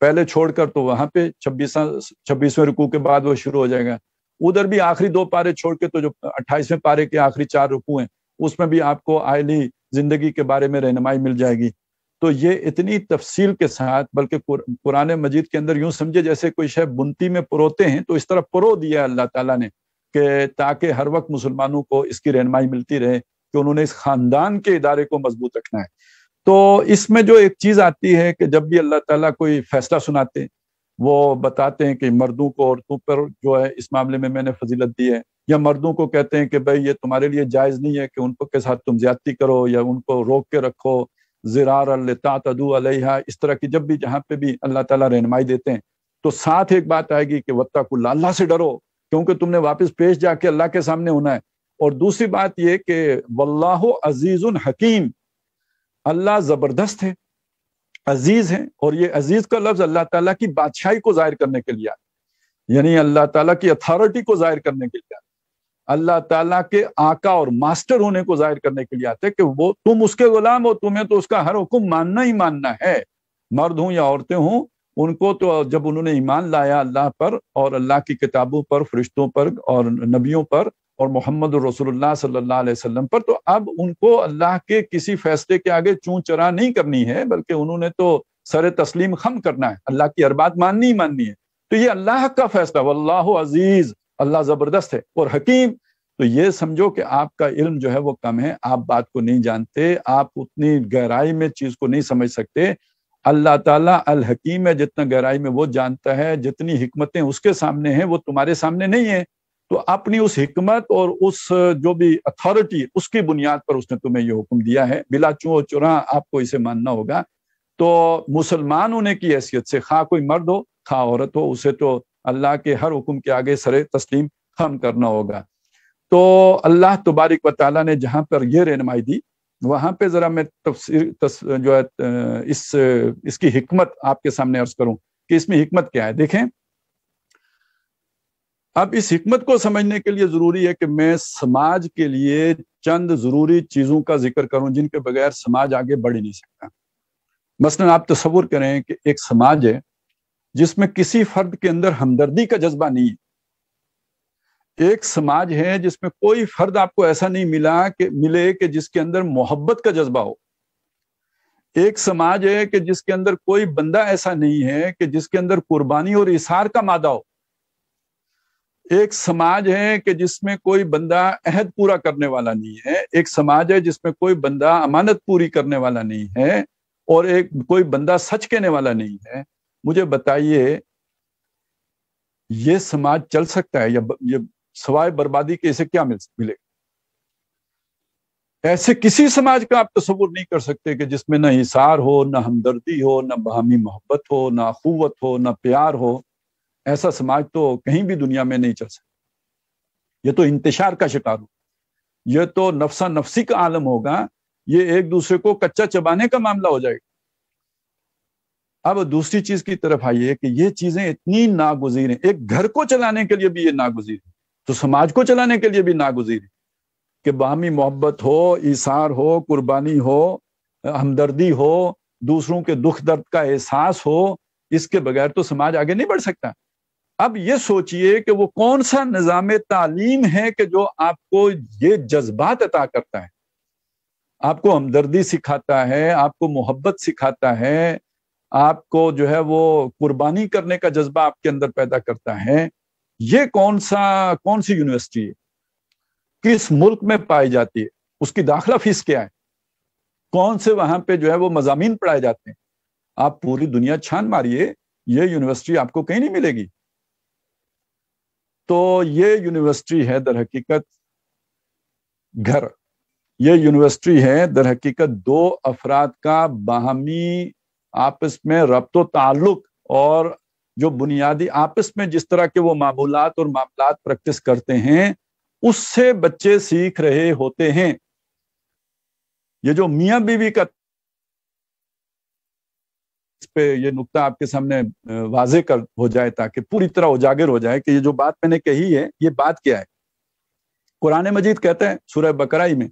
پہلے چھوڑ کر، تو وہاں پہ 26ویں رکوع کے بعد وہ شروع ہو جائے گا، ادھر بھی آخری 2 پارے چھوڑ کے تو جو 28ویں پارے کے آخری 4 رکوع ہیں اس میں بھی آپ کو آئلی زندگی کے بارے میں رہنمائی مل جائے گی۔ تو یہ اتنی تفصیل کے ساتھ، بلکہ قرآن مجید کے اندر یوں سمجھے جیسے کوئی شے بنتی میں پروتے ہیں، تو اس طرح پرو دیا اللہ تعالیٰ نے کہ تاکہ ہر وقت مسلمانوں کو اس کی رہنمائی ملتی رہے کہ انہوں نے اس خاندان کے ادارے کو مضبوط رکھنا ہے۔ تو اس میں جو ایک چیز آتی ہے کہ جب بھی اللہ تعالیٰ کوئی فیصلہ سناتے وہ بتاتے ہیں کہ مردوں کو عورتوں پر جو ہے اس معاملے میں نے فضیلت دی ہے، یا مردوں کو کہتے ہیں کہ بھائی یہ تمہارے لیے جائز نہیں ہے کہ ان کے ساتھ تم زیادتی کرو یا ان کو روک کے رکھو، زرار لتعتدوا علیہا، اس طرح کی جب بھی جہاں پہ بھی اللہ تعالیٰ رہنمائی دیتے ہیں تو ساتھ ایک بات آئے گی کہ واتقوا اللہ، اللہ سے ڈرو، کیونکہ تم نے واپس پیش جا کے اللہ کے سامنے ہونا ہے۔ اور دوسری بات یہ کہ واللہ عزیز حکیم، اللہ زبردست ہے، عزیز ہے، اور یہ عزیز کا لفظ اللہ تعالیٰ کی بادشاہی کو ظاہر کرنے کے لیے آتا ہے، یعنی اللہ تعالیٰ کی اتھارٹی کو ظاہر کرنے کے لیے آتا ہے، اللہ تعالیٰ کے آقا اور ماسٹر ہونے کو ظاہر کرنے کے لیے آتے ہیں کہ وہ تم اس کے غلام ہو، تمہیں تو اس کا ہر حکم ماننا ہی ماننا ہے، مرد ہوں یا عورتیں ہوں، ان کو تو جب انہوں نے ایمان لایا اللہ پر اور اللہ کی کتابوں پر، فرشتوں پر اور نبیوں پر اور محمد رسول اللہ صلی اللہ علیہ وسلم پر، تو اب ان کو اللہ کے کسی فیصلے کے آگے چون چرا نہیں کرنی ہے، بلکہ انہوں نے تو سر تسلیم خم کرنا ہے، اللہ کی ہر بات ماننی ہی ماننی ہے۔ تو یہ اللہ کا فیصلہ، واللہ عزیز، اللہ زبردست ہے، اور حکیم، تو یہ سمجھو کہ آپ کا علم جو ہے وہ کم ہے، آپ بات کو نہیں جانتے، آپ اتنی گہرائی میں چیز کو نہیں سمجھ سکتے۔ اللہ تعالیٰ الحکیم ہے، جتنا گہرائی میں وہ جانتا ہے، جتنی حکمتیں اس کے سامنے ہیں وہ تمہارے سامنے نہیں ہیں، تو اپنی اس حکمت اور اس جو بھی اتھارٹی اس کی بنیاد پر اس نے تمہیں یہ حکم دیا ہے، بلا چون چرا آپ کو اسے ماننا ہوگا۔ تو مسلمان ہونے کی حیثیت سے خواہ کوئی مرد ہو خواہ عورت ہو، اسے تو اللہ کے ہر حکم کے آگے سر تسلیم خم کرنا ہوگا۔ تو اللہ تبارک و تعالیٰ نے جہاں پر یہ رہنمائی دی، وہاں پہ ذرا میں جو ہے اس کی حکمت آپ کے سامنے عرض کروں کہ اس میں حکمت کیا ہے۔ دیکھیں، اب اس حکمت کو سمجھنے کے لیے ضروری ہے کہ میں سماج کے لیے چند ضروری چیزوں کا ذکر کروں جن کے بغیر سماج آگے بڑھ ہی نہیں سکتا۔ مثلا آپ تصور کریں کہ ایک سماج ہے جس میں کسی فرد کے اندر ہمدردی کا جذبہ نہیں ہے، ایک سماج ہے جس میں کوئی فرد آپ کو ایسا نہیں ملے کہ جس کے اندر محبت کا جذبہ ہو، ایک سماج ہے کہ جس کے اندر کوئی بندہ ایسا نہیں ہے کہ جس کے اندر قربانی اور ایثار کا مادہ ہو، ایک سماج ہے کہ جس میں کوئی بندہ عہد پورا کرنے والا نہیں ہے، ایک سماج ہے جس میں کوئی بندہ امانت پوری کرنے والا نہیں ہے، اور کوئی بندہ سچ کہنے والا نہیں ہے۔ مجھے بتائیے یہ سماج چل سکتا ہے یا یہ سوائے بربادی کے اسے کیا ملے؟ ایسے کسی سماج کا آپ تصور نہیں کر سکتے کہ جس میں نہ ایثار ہو، نہ ہمدردی ہو، نہ باہمی محبت ہو، نہ اخوت ہو، نہ پیار ہو۔ ایسا سماج تو کہیں بھی دنیا میں نہیں چل سکتا۔ یہ تو انتشار کا شکار ہو، یہ تو نفسا نفسی کا عالم ہوگا، یہ ایک دوسرے کو کچا چبانے کا معاملہ ہو جائے گا۔ اب دوسری چیز کی طرف آئیے کہ یہ چیزیں اتنی ناگزیر ہیں، ایک گھر کو چلانے کے لیے بھی یہ ناگزیر ہے، تو سماج کو چلانے کے لیے بھی ناگزیر ہے کہ باہمی محبت ہو، ایثار ہو، قربانی ہو، ہمدردی ہو، دوسروں کے دکھ درد کا احساس ہو، اس کے بغیر تو سماج آگے نہیں بڑھ سکتا۔ اب یہ سوچئے کہ وہ کون سا نظام تعلیم ہے کہ جو آپ کو یہ جذبات عطا کرتا ہے، آپ کو ہمدردی سکھاتا ہے، آپ کو محبت سکھاتا ہے، آپ کو جو ہے وہ قربانی کرنے کا جذبہ آپ کے اندر پیدا کرتا ہے۔ یہ کون سی یونیورسٹی ہے، کس ملک میں پائی جاتی ہے، اس کی داخلہ فیس کیا ہے، کون سے وہاں پہ جو ہے وہ مضامین پڑھائے جاتے ہیں؟ آپ پوری دنیا چھان ماریے، یہ یونیورسٹی آپ کو کہیں نہیں ملے گی۔ تو یہ یونیورسٹی ہے در حقیقت گھر، یہ یونیورسٹی ہے در حقیقت دو افراد کا باہمی آپس میں ربط و تعلق، اور جو بنیادی آپس میں جس طرح کے وہ معمولات اور معاملات پریکٹس کرتے ہیں اس سے بچے سیکھ رہے ہوتے ہیں۔ یہ جو میاں بیوی کا، اس پہ یہ نقطہ آپ کے سامنے واضح ہو جائے تاکہ پوری طرح اجاگر ہو جائے کہ یہ جو بات میں نے کہی ہے یہ بات کیا ہے۔ قرآن مجید کہتا ہے سورہ بقرہ میں،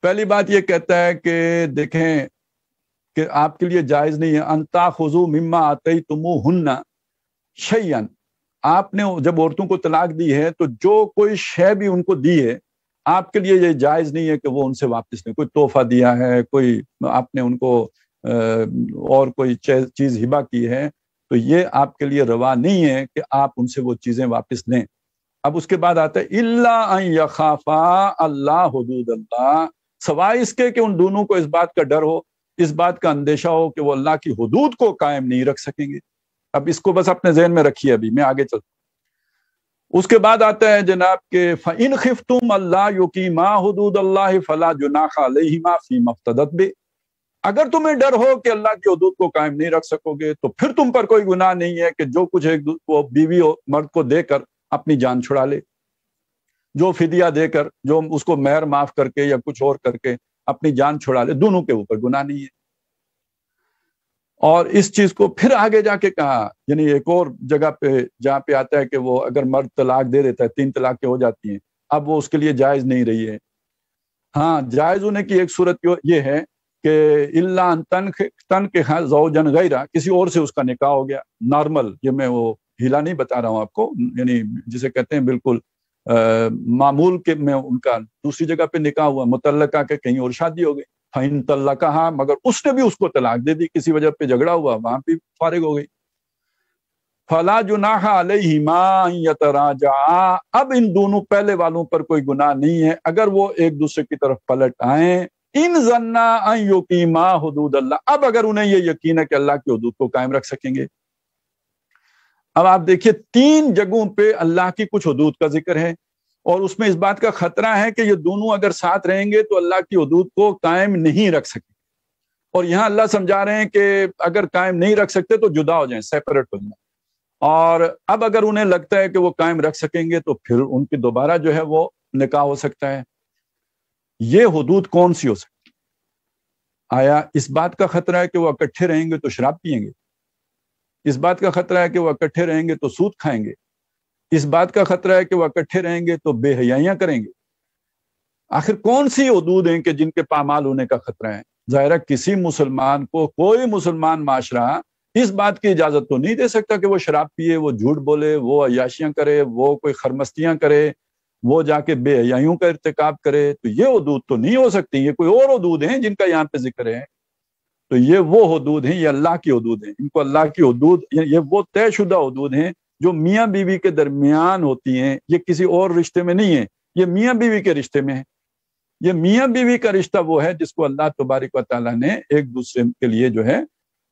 پہلی بات یہ کہتا ہے کہ دیکھیں کہ آپ کے لیے جائز نہیں ہے ان تاخذوا مما آتیتموہن شیئا، آپ نے جب عورتوں کو طلاق دی ہے تو جو کوئی شے بھی ان کو دی ہے آپ کے لیے یہ جائز نہیں ہے کہ وہ ان سے واپس لیں۔ کوئی تحفہ دیا ہے، کوئی آپ نے ان کو اور کوئی چیز ہبہ کی ہے تو یہ آپ کے لیے روا نہیں ہے کہ آپ ان سے وہ چیزیں واپس لیں۔ اب اس کے بعد آتا ہے الا ان یخافا اللہ حدود اللہ، سوائے اس کے کہ ان دونوں کو اس بات کا ڈر ہو، اس بات کا اندیشہ ہو کہ وہ اللہ کی حدود کو قائم نہیں رکھ سکیں گے۔ اب اس کو بس اپنے ذہن میں رکھیے، ابھی میں آگے چلتا ہوں۔ اس کے بعد آتا ہے جناب کہ فَإِنْ خِفْتُمْ أَلَّا يُقِيمَا حُدُودَ اللَّهِ فَلَا جُنَاحَ عَلَيْهِمَا فِيمَا افْتَدَتْ بِهِ، اگر تمہیں ڈر ہو کہ اللہ کی حدود کو قائم نہیں رکھ سکو گے تو پھر تم پر کوئی گناہ نہیں ہے کہ جو کچھ ایک وہ بیوی مرد کو دے کر اپنی جان چھڑا لے، جو فدیہ دے کر، جو اس کو مہر معاف کر کے یا کچھ اور کر کے اپنی جان چھڑا لے، دونوں کے اوپر گناہ نہیں ہے۔ اور اس چیز کو پھر آگے جا کے کہا، یعنی ایک اور جگہ پہ جہاں پہ آتا ہے کہ وہ اگر مرد طلاق دے دیتا ہے، 3 طلاقیں ہو جاتی ہیں، اب وہ اس کے لیے جائز نہیں رہی ہے۔ ہاں، جائز ہونے کی ایک صورت یہ ہے کہ الا ان تنکح زوجا غیرہ، کسی اور سے اس کا نکاح ہو گیا، نارمل، یہ میں وہ ہیلا نہیں بتا رہا ہوں آپ کو، یعنی جسے کہتے ہیں بالکل معمول کے میں ان کا دوسری جگہ پہ نکاح ہوا، متعلقہ کے کہیں اور شادی ہو گئی، فَإِن طَلَّقَهَا، مگر اس نے بھی اس کو طلاق دے دی، کسی وجہ پہ جھگڑا ہوا، وہاں پہ فارغ ہو گئی۔ فَلَا جُنَاحَ عَلَيْهِمَا أَن يَتَرَاجَعَا، اب ان دونوں پہلے والوں پر کوئی گناہ نہیں ہے اگر وہ ایک دوسرے کی طرف پلٹ آئیں، ان ظنّا أن يُقِيمَا حُدُودَ اللَّهِ، اب اگر انہیں یہ یقین ہے کہ اللہ کی حدود کو قائم رکھ سکیں گے۔ اب آپ دیکھیے 3 جگہوں پہ اللہ کی کچھ حدود کا ذکر ہے، اور اس میں اس بات کا خطرہ ہے کہ یہ دونوں اگر ساتھ رہیں گے تو اللہ کی حدود کو قائم نہیں رکھ سکیں، اور یہاں اللہ سمجھا رہے ہیں کہ اگر قائم نہیں رکھ سکتے تو جدا ہو جائیں، سیپریٹ ہو جائیں، اور اب اگر انہیں لگتا ہے کہ وہ قائم رکھ سکیں گے تو پھر ان کی دوبارہ جو ہے وہ نکاح ہو سکتا ہے۔ یہ حدود کون سی ہو سکتی؟ آیا اس بات کا خطرہ ہے کہ وہ اکٹھے رہیں گے تو شراب پیئیں گے؟ اس بات کا خطرہ ہے کہ وہ اکٹھے رہیں گے تو سود کھائیں گے؟ اس بات کا خطرہ ہے کہ وہ اکٹھے رہیں گے تو بے حیائیاں کریں گے؟ آخر کون سی حدود ہیں کہ جن کے پامال ہونے کا خطرہ ہے؟ ظاہر ہے کسی مسلمان کو، کوئی مسلمان معاشرہ اس بات کی اجازت تو نہیں دے سکتا کہ وہ شراب پیے، وہ جھوٹ بولے، وہ عیاشیاں کرے، وہ کوئی خرمستیاں کرے، وہ جا کے بے حیائیوں کا ارتکاب کرے، تو یہ حدود تو نہیں ہو سکتی۔ یہ کوئی اور حدود ہیں جن کا یہاں پہ ذکر ہے، تو یہ وہ حدود ہیں، یہ اللہ کی حدود ہیں، ان کو اللہ کی حدود، یہ وہ طے شدہ حدود ہیں جو میاں بیوی کے درمیان ہوتی ہیں، یہ کسی اور رشتے میں نہیں ہے، یہ میاں بیوی کے رشتے میں ہے۔ یہ میاں بیوی کا رشتہ وہ ہے جس کو اللہ تبارک و تعالیٰ نے ایک دوسرے کے لیے جو ہے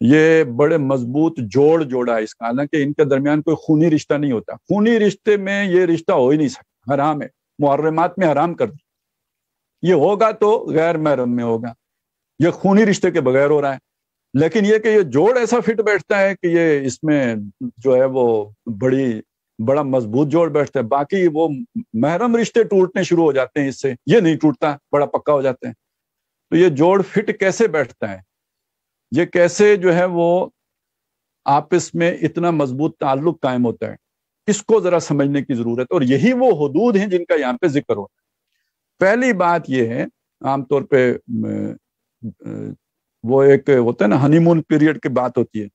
یہ بڑے مضبوط جوڑ جوڑا ہے اس کا، حالانکہ ان کے درمیان کوئی خونی رشتہ نہیں ہوتا، خونی رشتے میں یہ رشتہ ہو ہی نہیں سکتا، حرام ہے، محرمات میں حرام کر دیا، یہ ہوگا تو غیر محرم میں ہوگا، یہ خونی رشتے کے بغیر ہو رہا ہے۔ لیکن یہ کہ یہ جوڑ ایسا فٹ بیٹھتا ہے کہ یہ اس میں جو ہے وہ بڑی بڑا مضبوط جوڑ بیٹھتا ہے، باقی وہ محرم رشتے ٹوٹنے شروع ہو جاتے ہیں، اس سے یہ نہیں ٹوٹتا، بڑا پکا ہو جاتے ہیں۔ تو یہ جوڑ فٹ کیسے بیٹھتا ہے، یہ کیسے جو ہے وہ آپس میں اتنا مضبوط تعلق قائم ہوتا ہے، اس کو ذرا سمجھنے کی ضرورت ہے، اور یہی وہ حدود ہیں جن کا یہاں پہ ذکر ہوتا ہے۔ پہلی بات یہ ہے، عام طور پہ وہ ایک ہوتا ہے نا ہنی مون پیریڈ کی بات ہوتی ہے،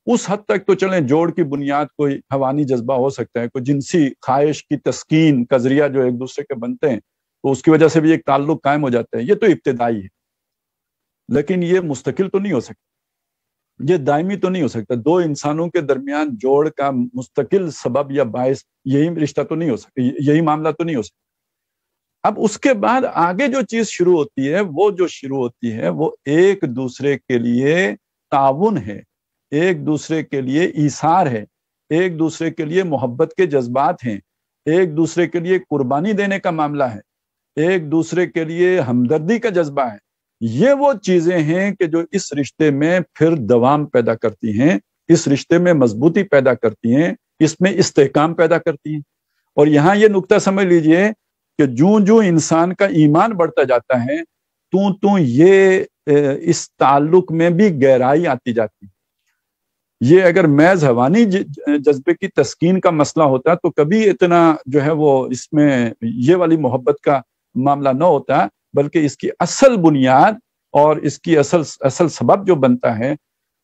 اس حد تک تو چلیں جوڑ کی بنیاد کوئی حیوانی جذبہ ہو سکتا ہے، کوئی جنسی خواہش کی تسکین کا ذریعہ جو ایک دوسرے کے بنتے ہیں تو اس کی وجہ سے بھی ایک تعلق قائم ہو جاتا ہے، یہ تو ابتدائی ہے، لیکن یہ مستقل تو نہیں ہو سکتا، یہ دائمی تو نہیں ہو سکتا۔ دو انسانوں کے درمیان جوڑ کا مستقل سبب یا باعث یہی رشتہ تو نہیں ہو سکتا، یہی معاملہ تو نہیں ہو سکتا۔ اب اس کے بعد آگے جو چیز شروع ہوتی ہے، وہ جو شروع ہوتی ہے وہ ایک دوسرے کے لیے تعاون ہے، ایک دوسرے کے لیے ایثار ہے، ایک دوسرے کے لیے محبت کے جذبات ہیں، ایک دوسرے کے لیے قربانی دینے کا معاملہ ہے، ایک دوسرے کے لیے ہمدردی کا جذبہ ہے۔ یہ وہ چیزیں ہیں کہ جو اس رشتے میں پھر دوام پیدا کرتی ہیں، اس رشتے میں مضبوطی پیدا کرتی ہیں، اس میں استحکام پیدا کرتی ہیں۔ اور یہاں یہ نقطہ سمجھ لیجئے کہ جو انسان کا ایمان بڑھتا جاتا ہے تو یہ اس تعلق میں بھی گہرائی آتی جاتی ہے۔ یہ اگر محض حیوانی جذبے کی تسکین کا مسئلہ ہوتا تو کبھی اتنا جو ہے وہ اس میں یہ والی محبت کا معاملہ نہ ہوتا، بلکہ اس کی اصل بنیاد اور اس کی اصل سبب جو بنتا ہے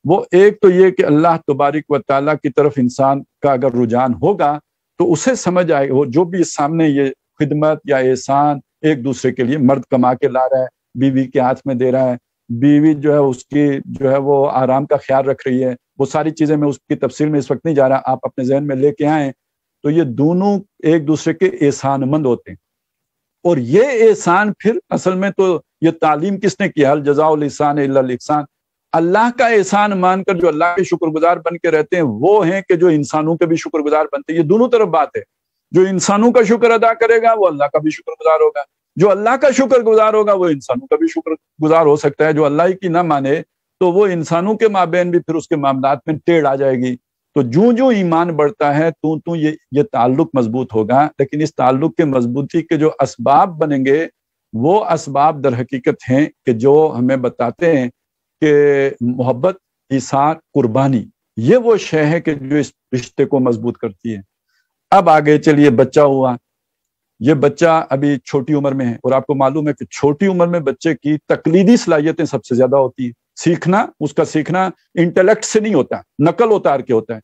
وہ ایک تو یہ کہ اللہ تبارک و تعالیٰ کی طرف انسان کا اگر رجحان ہوگا تو اسے سمجھ آئے، وہ جو بھی سامنے یہ خدمت یا احسان ایک دوسرے کے لیے، مرد کما کے لا رہا ہے، بیوی کے ہاتھ میں دے رہا ہے، بیوی جو ہے اس کی جو ہے وہ آرام کا خیال رکھ رہی ہے، وہ ساری چیزیں میں اس کی تفصیل میں اس وقت نہیں جا رہا، آپ اپنے ذہن میں لے کے آئیں، تو یہ دونوں ایک دوسرے کے احسان مند ہوتے ہیں۔ اور یہ احسان پھر اصل میں تو یہ تعلیم کس نے کیا، هل جزاء الاحسان الا الاحسان، اللہ کا احسان مان کر جو اللہ کے شکر گزار بن کے رہتے ہیں وہ ہیں کہ جو انسانوں کے بھی شکر گزار بنتے ہیں۔ یہ دونوں طرف بات ہے، جو انسانوں کا شکر ادا کرے گا وہ اللہ کا بھی شکر گزار ہوگا، جو اللہ کا شکر گزار ہوگا وہ انسانوں کا بھی شکر گزار ہو سکتا ہے۔ جو اللہ ہی کی نہ مانے تو وہ انسانوں کے مابین بھی پھر اس کے معاملات میں ٹیڑھ آ جائے گی۔ تو جو ایمان بڑھتا ہے تو یہ تعلق مضبوط ہوگا، لیکن اس تعلق کے مضبوطی کے جو اسباب بنیں گے وہ اسباب در حقیقت ہیں کہ جو ہمیں بتاتے ہیں کہ محبت، ایثار، قربانی یہ وہ شے ہے کہ جو اس رشتے کو مضبوط کرتی ہے۔ اب آگے چلیے، بچہ ہوا، یہ بچہ ابھی چھوٹی عمر میں ہے، اور آپ کو معلوم ہے کہ چھوٹی عمر میں بچے کی تقلیدی صلاحیتیں سب سے زیادہ ہوتی ہیں۔ سیکھنا، اس کا سیکھنا انٹلیکٹ سے نہیں ہوتا، نقل اتار کے ہوتا ہے،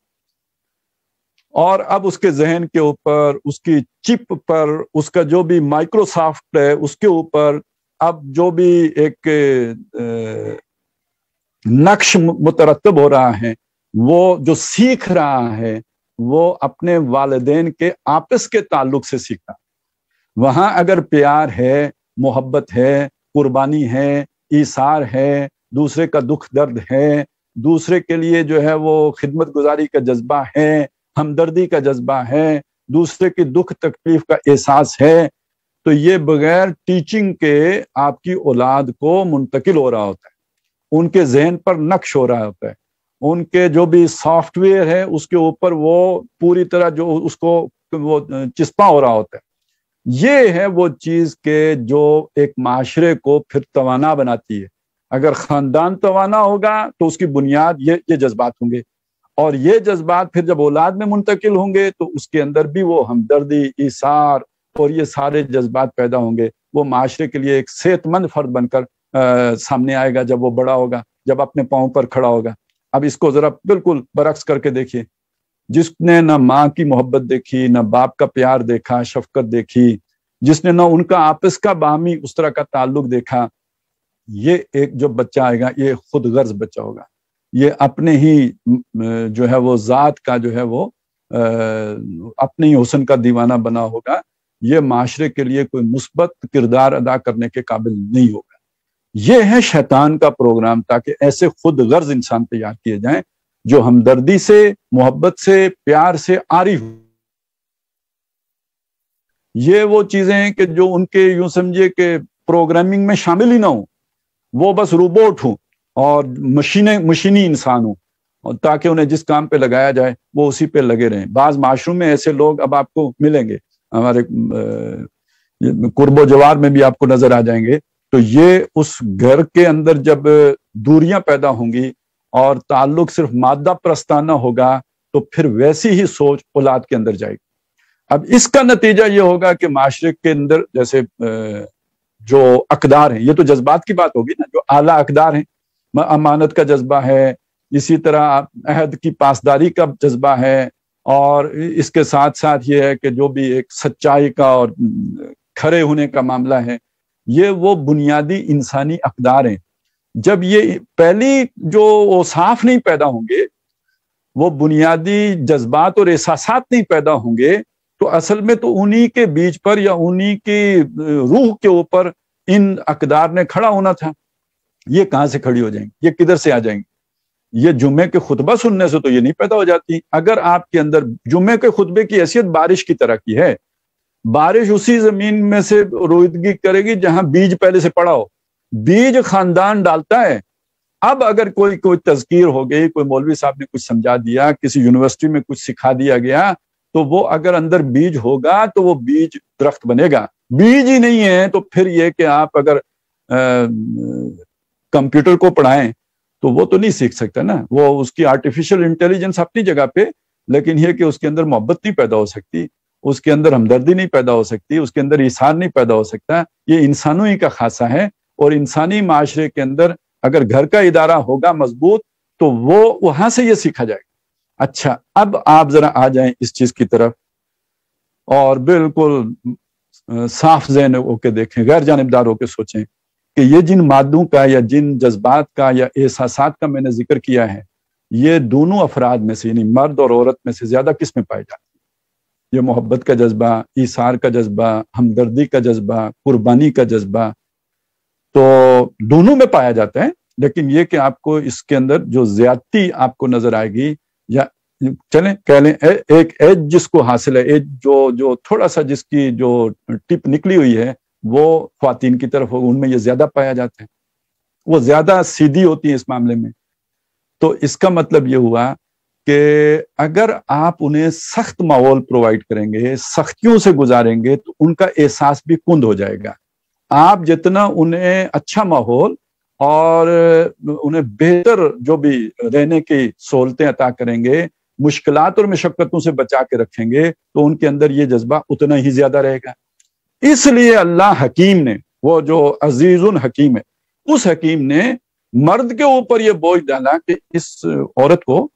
اور اب اس کے ذہن کے اوپر، اس کی چپ پر، اس کا جو بھی مائکروسافٹ ہے اس کے اوپر اب جو بھی ایک نقش مترتب ہو رہا ہے، وہ جو سیکھ رہا ہے وہ اپنے والدین کے آپس کے تعلق سے سیکھا۔ وہاں اگر پیار ہے، محبت ہے، قربانی ہے، ایثار ہے، دوسرے کا دکھ درد ہے، دوسرے کے لیے جو ہے وہ خدمت گزاری کا جذبہ ہے، ہمدردی کا جذبہ ہے، دوسرے کی دکھ تکلیف کا احساس ہے، تو یہ بغیر ٹیچنگ کے آپ کی اولاد کو منتقل ہو رہا ہوتا ہے، ان کے ذہن پر نقش ہو رہا ہوتا ہے، ان کے جو بھی سافٹ ویئر ہے اس کے اوپر وہ پوری طرح جو اس کو وہ چسپاں ہو رہا ہوتا ہے۔ یہ ہے وہ چیز کہ جو ایک معاشرے کو پھر توانا بناتی ہے۔ اگر خاندان توانا ہوگا تو اس کی بنیاد یہ جذبات ہوں گے، اور یہ جذبات پھر جب اولاد میں منتقل ہوں گے تو اس کے اندر بھی وہ ہمدردی، ایثار اور یہ سارے جذبات پیدا ہوں گے۔ وہ معاشرے کے لیے ایک صحت مند فرد بن کر سامنے آئے گا جب وہ بڑا ہوگا، جب اپنے پاؤں پر کھڑا ہوگا۔ اب اس کو ذرا بالکل برعکس کر کے دیکھیے، جس نے نہ ماں کی محبت دیکھی، نہ باپ کا پیار دیکھا، شفقت دیکھی، جس نے نہ ان کا آپس کا باہمی اس طرح کا تعلق دیکھا، یہ ایک جو بچہ آئے گا یہ خود غرض بچہ ہوگا، یہ اپنے ہی جو ہے وہ ذات کا جو ہے وہ اپنے ہی حسن کا دیوانہ بنا ہوگا، یہ معاشرے کے لیے کوئی مثبت کردار ادا کرنے کے قابل نہیں ہوگا۔ یہ ہے شیطان کا پروگرام، تاکہ ایسے خود غرض انسان تیار کیے جائیں جو ہمدردی سے، محبت سے، پیار سے عاری ہو۔ یہ وہ چیزیں ہیں کہ جو ان کے یوں سمجھے کہ پروگرامنگ میں شامل ہی نہ ہوں، وہ بس روبوٹ ہوں اور مشینی انسان ہوں، اور تاکہ انہیں جس کام پہ لگایا جائے وہ اسی پہ لگے رہیں. بعض معاشروں میں ایسے لوگ اب آپ کو ملیں گے, ہمارے قرب و جوار میں بھی آپ کو نظر آ جائیں گے. تو یہ اس گھر کے اندر جب دوریاں پیدا ہوں گی اور تعلق صرف مادہ پرستانہ ہوگا تو پھر ویسی ہی سوچ اولاد کے اندر جائے گی. اب اس کا نتیجہ یہ ہوگا کہ معاشرے کے اندر جیسے جو اقدار ہیں, یہ تو جذبات کی بات ہوگی نا, جو اعلیٰ اقدار ہیں, امانت کا جذبہ ہے, اسی طرح عہد کی پاسداری کا جذبہ ہے, اور اس کے ساتھ ساتھ یہ ہے کہ جو بھی ایک سچائی کا اور کھڑے ہونے کا معاملہ ہے, یہ وہ بنیادی انسانی اقدار ہیں. جب یہ پہلی جو اوصاف نہیں پیدا ہوں گے, وہ بنیادی جذبات اور احساسات نہیں پیدا ہوں گے, تو اصل میں تو انہی کے بیچ پر یا انہی کی روح کے اوپر ان اقدار نے کھڑا ہونا تھا. یہ کہاں سے کھڑی ہو جائیں گی, یہ کدھر سے آ جائیں گی؟ یہ جمعے کے خطبہ سننے سے تو یہ نہیں پیدا ہو جاتی. اگر آپ کے اندر جمعے کے خطبے کی حیثیت بارش کی طرح کی ہے, بارش اسی زمین میں سے رویدگی کرے گی جہاں بیج پہلے سے پڑا ہو. بیج خاندان ڈالتا ہے. اب اگر کوئی تذکیر ہو گئی, کوئی مولوی صاحب نے کچھ سمجھا دیا, کسی یونیورسٹی میں کچھ سکھا دیا گیا, تو وہ اگر اندر بیج ہوگا تو وہ بیج درخت بنے گا. بیج ہی نہیں ہے تو پھر یہ کہ آپ اگر کمپیوٹر کو پڑھائیں تو وہ تو نہیں سیکھ سکتا نا. وہ اس کی آرٹیفیشل انٹیلیجنس اپنی جگہ پہ, لیکن یہ کہ اس کے اندر محبت نہیں پیدا ہو سکتی, اس کے اندر ہمدردی نہیں پیدا ہو سکتی, اس کے اندر ایثار نہیں پیدا ہو سکتا. یہ انسانوں ہی کا خاصہ ہے. اور انسانی معاشرے کے اندر اگر گھر کا ادارہ ہوگا مضبوط تو وہ وہاں سے یہ سیکھا جائے گا. اچھا, اب آپ ذرا آ جائیں اس چیز کی طرف اور بالکل صاف ذہن ہو کے دیکھیں, غیر جانبدار ہو کے سوچیں کہ یہ جن مادوں کا یا جن جذبات کا یا احساسات کا میں نے ذکر کیا ہے, یہ دونوں افراد میں سے یعنی مرد اور عورت میں سے زیادہ کس میں پائے جاتے ہیں؟ یہ محبت کا جذبہ, ایثار کا جذبہ, ہمدردی کا جذبہ, قربانی کا جذبہ, تو دونوں میں پایا جاتا ہے. لیکن یہ کہ آپ کو اس کے اندر جو زیادتی آپ کو نظر آئے گی, یا چلیں کہہ لیں ایک ایج جس کو حاصل ہے, ایج جو تھوڑا سا جس کی جو ٹپ نکلی ہوئی ہے, وہ خواتین کی طرف ہوگا, ان میں یہ زیادہ پایا جاتا ہے. وہ زیادہ سیدھی ہوتی ہیں اس معاملے میں. تو اس کا مطلب یہ ہوا کہ اگر آپ انہیں سخت ماحول پرووائڈ کریں گے, سختیوں سے گزاریں گے, تو ان کا احساس بھی کند ہو جائے گا. آپ جتنا انہیں اچھا ماحول اور انہیں بہتر جو بھی رہنے کی سہولتیں عطا کریں گے, مشکلات اور مشقتوں سے بچا کے رکھیں گے, تو ان کے اندر یہ جذبہ اتنا ہی زیادہ رہے گا. اس لیے اللہ حکیم نے, وہ جو عزیز الحکیم ہے, اس حکیم نے مرد کے اوپر یہ بوجھ ڈالا کہ اس عورت کو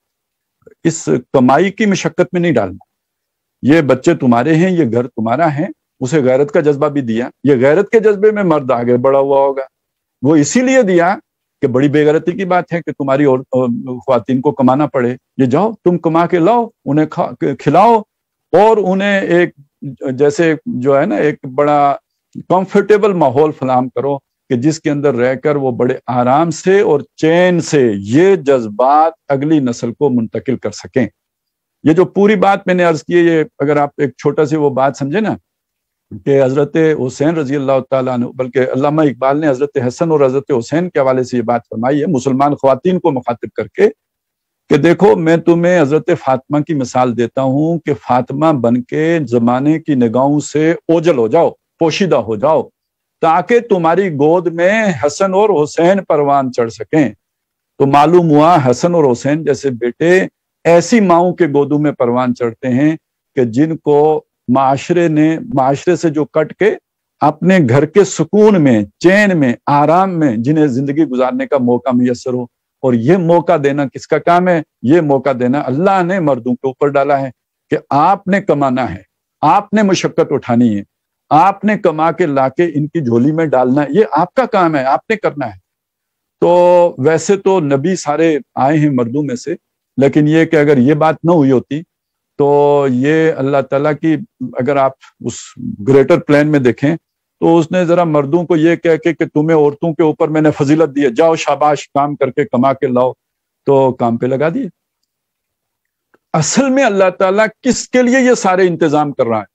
اس کمائی کی مشقت میں نہیں ڈالنا. یہ بچے تمہارے ہیں, یہ گھر تمہارا ہے. اسے غیرت کا جذبہ بھی دیا. یہ غیرت کے جذبے میں مرد آگے بڑا ہوا ہوگا. وہ اسی لیے دیا کہ بڑی بے غیرتی کی بات ہے کہ تمہاری خواتین کو کمانا پڑے. یہ جاؤ تم کما کے لاؤ, انہیں کھلاؤ, اور انہیں ایک جیسے جو ہے نا ایک بڑا کمفرٹیبل ماحول فراہم کرو کہ جس کے اندر رہ کر وہ بڑے آرام سے اور چین سے یہ جذبات اگلی نسل کو منتقل کر سکیں. یہ جو پوری بات میں نے عرض کی ہے, یہ اگر آپ ایک چھوٹا سی وہ بات سمجھے نا کہ حضرت حسین رضی اللہ تعالیٰ عنہ, بلکہ علامہ اقبال نے حضرت حسن اور حضرت حسین کے حوالے سے یہ بات فرمائی ہے مسلمان خواتین کو مخاطب کر کے کہ دیکھو میں تمہیں حضرت فاطمہ کی مثال دیتا ہوں کہ فاطمہ بن کے زمانے کی نگاہوں سے اوجھل ہو جاؤ, پوشیدہ ہو جاؤ, تاکہ تمہاری گود میں حسن اور حسین پروان چڑھ سکیں. تو معلوم ہوا حسن اور حسین جیسے بیٹے ایسی ماؤں کے گودوں میں پروان چڑھتے ہیں کہ جن کو معاشرے سے جو کٹ کے اپنے گھر کے سکون میں, چین میں, آرام میں جنہیں زندگی گزارنے کا موقع میسر ہو. اور یہ موقع دینا کس کا کام ہے؟ یہ موقع دینا اللہ نے مردوں کے اوپر ڈالا ہے کہ آپ نے کمانا ہے, آپ نے مشقت اٹھانی ہے, آپ نے کما کے لا کے ان کی جھولی میں ڈالنا ہے. یہ آپ کا کام ہے, آپ نے کرنا ہے. تو ویسے تو نبی سارے آئے ہیں مردوں میں سے, لیکن یہ کہ اگر یہ بات نہ ہوئی ہوتی تو یہ اللہ تعالیٰ کی, اگر آپ اس گریٹر پلان میں دیکھیں تو اس نے ذرا مردوں کو یہ کہہ کے کہ تمہیں عورتوں کے اوپر میں نے فضیلت دی ہے, جاؤ شاباش کام کر کے کما کے لاؤ, تو کام پہ لگا دیے. اصل میں اللہ تعالیٰ کس کے لیے یہ سارے انتظام کر رہا ہے؟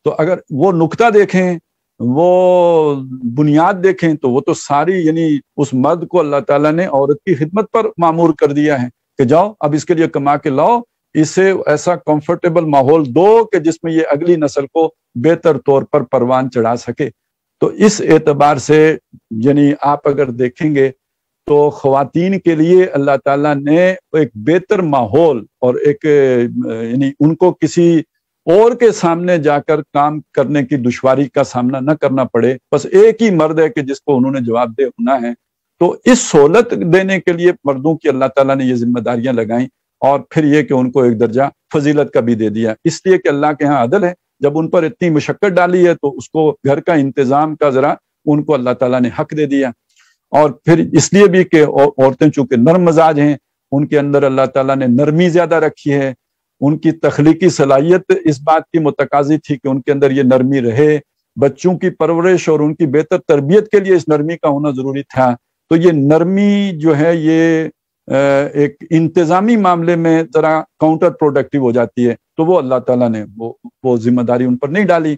تو اگر وہ نقطہ دیکھیں, وہ بنیاد دیکھیں, تو وہ تو ساری یعنی اس مرد کو اللہ تعالیٰ نے عورت کی خدمت پر معمور کر دیا ہے کہ جاؤ اب اس کے لیے کما کے لاؤ، اسے ایسا کمفرٹیبل ماحول دو کہ جس میں یہ اگلی نسل کو بہتر طور پر پروان چڑھا سکے۔ تو اس اعتبار سے یعنی آپ اگر دیکھیں گے تو خواتین کے لیے اللہ تعالیٰ نے ایک بہتر ماحول اور ایک یعنی ان کو کسی اور کے سامنے جا کر کام کرنے کی دشواری کا سامنا نہ کرنا پڑے، بس ایک ہی مرد ہے کہ جس کو انہوں نے جواب دہ ہونا ہے۔ تو اس سہولت دینے کے لیے مردوں کی اللہ تعالیٰ نے یہ ذمہ داریاں لگائیں، اور پھر یہ کہ ان کو ایک درجہ فضیلت کا بھی دے دیا، اس لیے کہ اللہ کے ہاں عدل ہے۔ جب ان پر اتنی مشقت ڈالی ہے تو اس کو گھر کا انتظام کا ذرا ان کو اللہ تعالیٰ نے حق دے دیا۔ اور پھر اس لیے بھی کہ عورتیں چونکہ نرم مزاج ہیں، ان کے اندر اللہ تعالیٰ نے نرمی زیادہ رکھی ہے، ان کی تخلیقی صلاحیت اس بات کی متقاضی تھی کہ ان کے اندر یہ نرمی رہے، بچوں کی پرورش اور ان کی بہتر تربیت کے لیے اس نرمی کا ہونا ضروری تھا۔ تو یہ نرمی جو ہے یہ ایک انتظامی معاملے میں ذرا کاؤنٹر پروڈکٹیو ہو جاتی ہے، تو وہ اللہ تعالیٰ نے وہ ذمہ داری ان پر نہیں ڈالی۔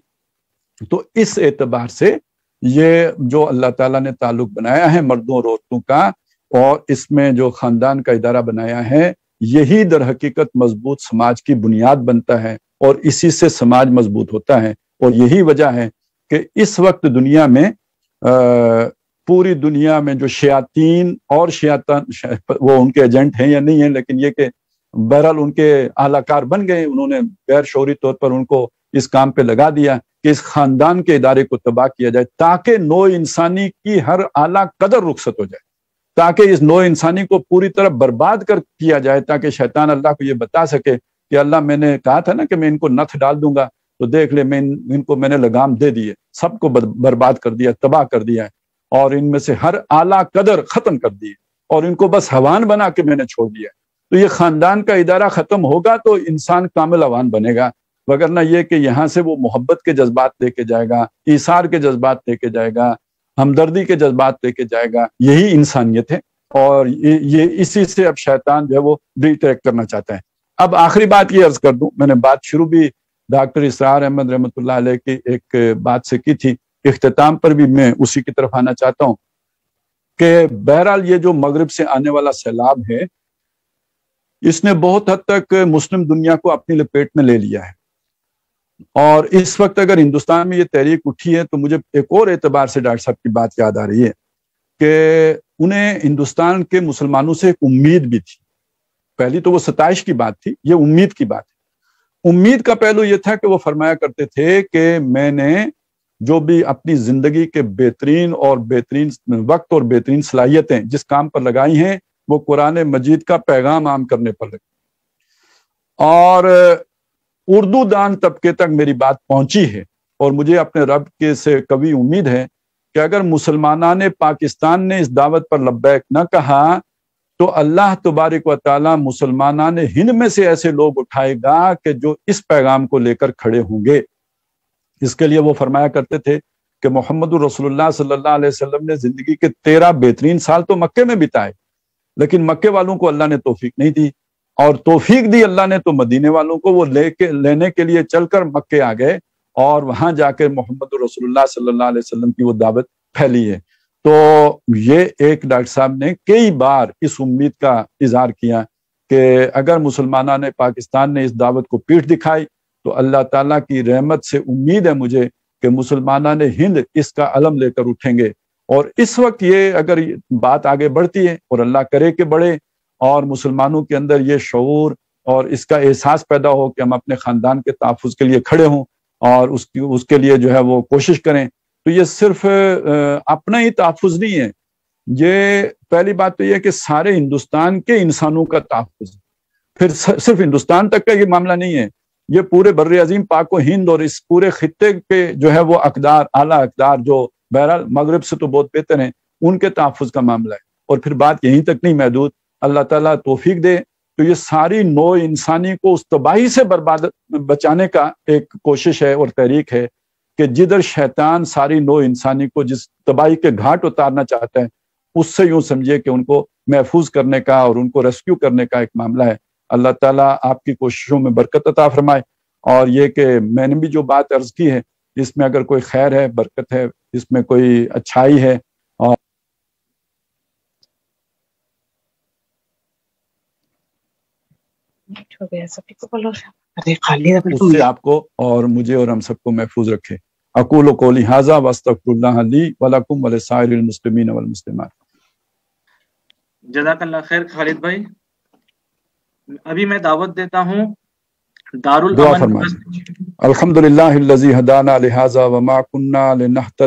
تو اس اعتبار سے یہ جو اللہ تعالیٰ نے تعلق بنایا ہے مردوں اور عورتوں کا، اور اس میں جو خاندان کا ادارہ بنایا ہے، یہی در حقیقت مضبوط سماج کی بنیاد بنتا ہے، اور اسی سے سماج مضبوط ہوتا ہے۔ اور یہی وجہ ہے کہ اس وقت دنیا میں پوری دنیا میں جو شیاطین اور شیطان، وہ ان کے ایجنٹ ہیں یا نہیں ہیں، لیکن یہ کہ بہرحال ان کے اعلی کار بن گئے، انہوں نے غیر شعوری طور پر ان کو اس کام پہ لگا دیا کہ اس خاندان کے ادارے کو تباہ کیا جائے، تاکہ نو انسانی کی ہر اعلیٰ قدر رخصت ہو جائے، تاکہ اس نو انسانی کو پوری طرح برباد کیا جائے، تاکہ شیطان اللہ کو یہ بتا سکے کہ اللہ میں نے کہا تھا نا کہ میں ان کو نتھ ڈال دوں گا، تو دیکھ لے میں نے لگام دے دیے، سب کو برباد کر دیا، تباہ کر دیا ہے، اور ان میں سے ہر اعلیٰ قدر ختم کر دی، اور ان کو بس حوان بنا کے میں نے چھوڑ دیا۔ تو یہ خاندان کا ادارہ ختم ہوگا تو انسان کامل حوان بنے گا، وگرنہ یہ کہ یہاں سے وہ محبت کے جذبات لے کے جائے گا، ایثار کے جذبات لے کے جائے گا، ہمدردی کے جذبات لے کے جائے گا، یہی انسانیت ہے۔ اور یہ اسی سے اب شیطان جو ہے وہ ڈیٹریکٹ کرنا چاہتا ہے۔ اب آخری بات یہ عرض کر دوں، میں نے بات شروع بھی ڈاکٹر اسرار احمد رحمۃ اللہ علیہ کی ایک بات سے کی تھی، اختتام پر بھی میں اسی کی طرف آنا چاہتا ہوں کہ بہرحال یہ جو مغرب سے آنے والا سیلاب ہے، اس نے بہت حد تک مسلم دنیا کو اپنی لپیٹ میں لے لیا ہے، اور اس وقت اگر ہندوستان میں یہ تحریک اٹھی ہے تو مجھے ایک اور اعتبار سے ڈاکٹر صاحب کی بات یاد آ رہی ہے کہ انہیں ہندوستان کے مسلمانوں سے ایک امید بھی تھی۔ پہلی تو وہ ستائش کی بات تھی، یہ امید کی بات ہے۔ امید کا پہلو یہ تھا کہ وہ فرمایا کرتے تھے کہ میں نے جو بھی اپنی زندگی کے بہترین وقت اور بہترین صلاحیتیں جس کام پر لگائی ہیں، وہ قرآن مجید کا پیغام عام کرنے پر لگی، اور اردو دان طبقے تک میری بات پہنچی ہے، اور مجھے اپنے رب کے سے قوی امید ہے کہ اگر مسلمانان پاکستان نے اس دعوت پر لبیک نہ کہا تو اللہ تبارک و تعالی مسلمانان ہند میں سے ایسے لوگ اٹھائے گا کہ جو اس پیغام کو لے کر کھڑے ہوں گے۔ اس کے لیے وہ فرمایا کرتے تھے کہ محمد رسول اللہ صلی اللہ علیہ وسلم نے زندگی کے 13 بہترین سال تو مکے میں بتائے، لیکن مکے والوں کو اللہ نے توفیق نہیں دی، اور توفیق دی اللہ نے تو مدینے والوں کو، وہ لینے کے لیے چل کر مکے آ گئے، اور وہاں جا کے محمد رسول اللہ صلی اللہ علیہ وسلم کی وہ دعوت پھیلی ہے۔ تو یہ ایک ڈاکٹر صاحب نے کئی بار اس امید کا اظہار کیا کہ اگر مسلمانان پاکستان نے اس دعوت کو پیٹھ دکھائی تو اللہ تعالیٰ کی رحمت سے امید ہے مجھے کہ مسلمانان ہند اس کا علم لے کر اٹھیں گے۔ اور اس وقت یہ اگر بات آگے بڑھتی ہے، اور اللہ کرے کہ بڑھے، اور مسلمانوں کے اندر یہ شعور اور اس کا احساس پیدا ہو کہ ہم اپنے خاندان کے تحفظ کے لیے کھڑے ہوں، اور اس کے لیے جو ہے وہ کوشش کریں، تو یہ صرف اپنا ہی تحفظ نہیں ہے، یہ پہلی بات تو یہ کہ سارے ہندوستان کے انسانوں کا تحفظ ہے۔ پھر صرف ہندوستان تک کا یہ معاملہ نہیں ہے، یہ پورے بر عظیم پاک و ہند اور اس پورے خطے کے جو ہے وہ اقدار، اعلیٰ اقدار جو بہرحال مغرب سے تو بہت بہتر ہیں، ان کے تحفظ کا معاملہ ہے۔ اور پھر بات یہیں تک نہیں محدود، اللہ تعالیٰ توفیق دے تو یہ ساری نو انسانی کو اس تباہی سے بچانے کا ایک کوشش ہے اور تحریک ہے کہ جدھر شیطان ساری نو انسانی کو جس تباہی کے گھاٹ اتارنا چاہتا ہے، اس سے یوں سمجھے کہ ان کو محفوظ کرنے کا اور ان کو ریسکیو کرنے کا ایک معاملہ ہے۔ اللہ تعالیٰ آپ کی کوششوں میں برکت عطا فرمائے، اور یہ کہ میں نے بھی جو بات عرض کی ہے اس میں اگر کوئی خیر ہے، برکت ہے، اس میں کوئی اچھائی ہے، اور اس سے آپ کو اور مجھے اور ہم سب کو محفوظ رکھے. اقول قولی ھذا واستغفر اللہ لی ولکم ولسائر المسلمین والمسلمات. جزاک اللہ خیر خالد بھائی. ابھی میں دعوت دیتا ہوں دعا فرمائیں. الحمدللہ الذی ھدانا لھذا وما کنا لنہتدی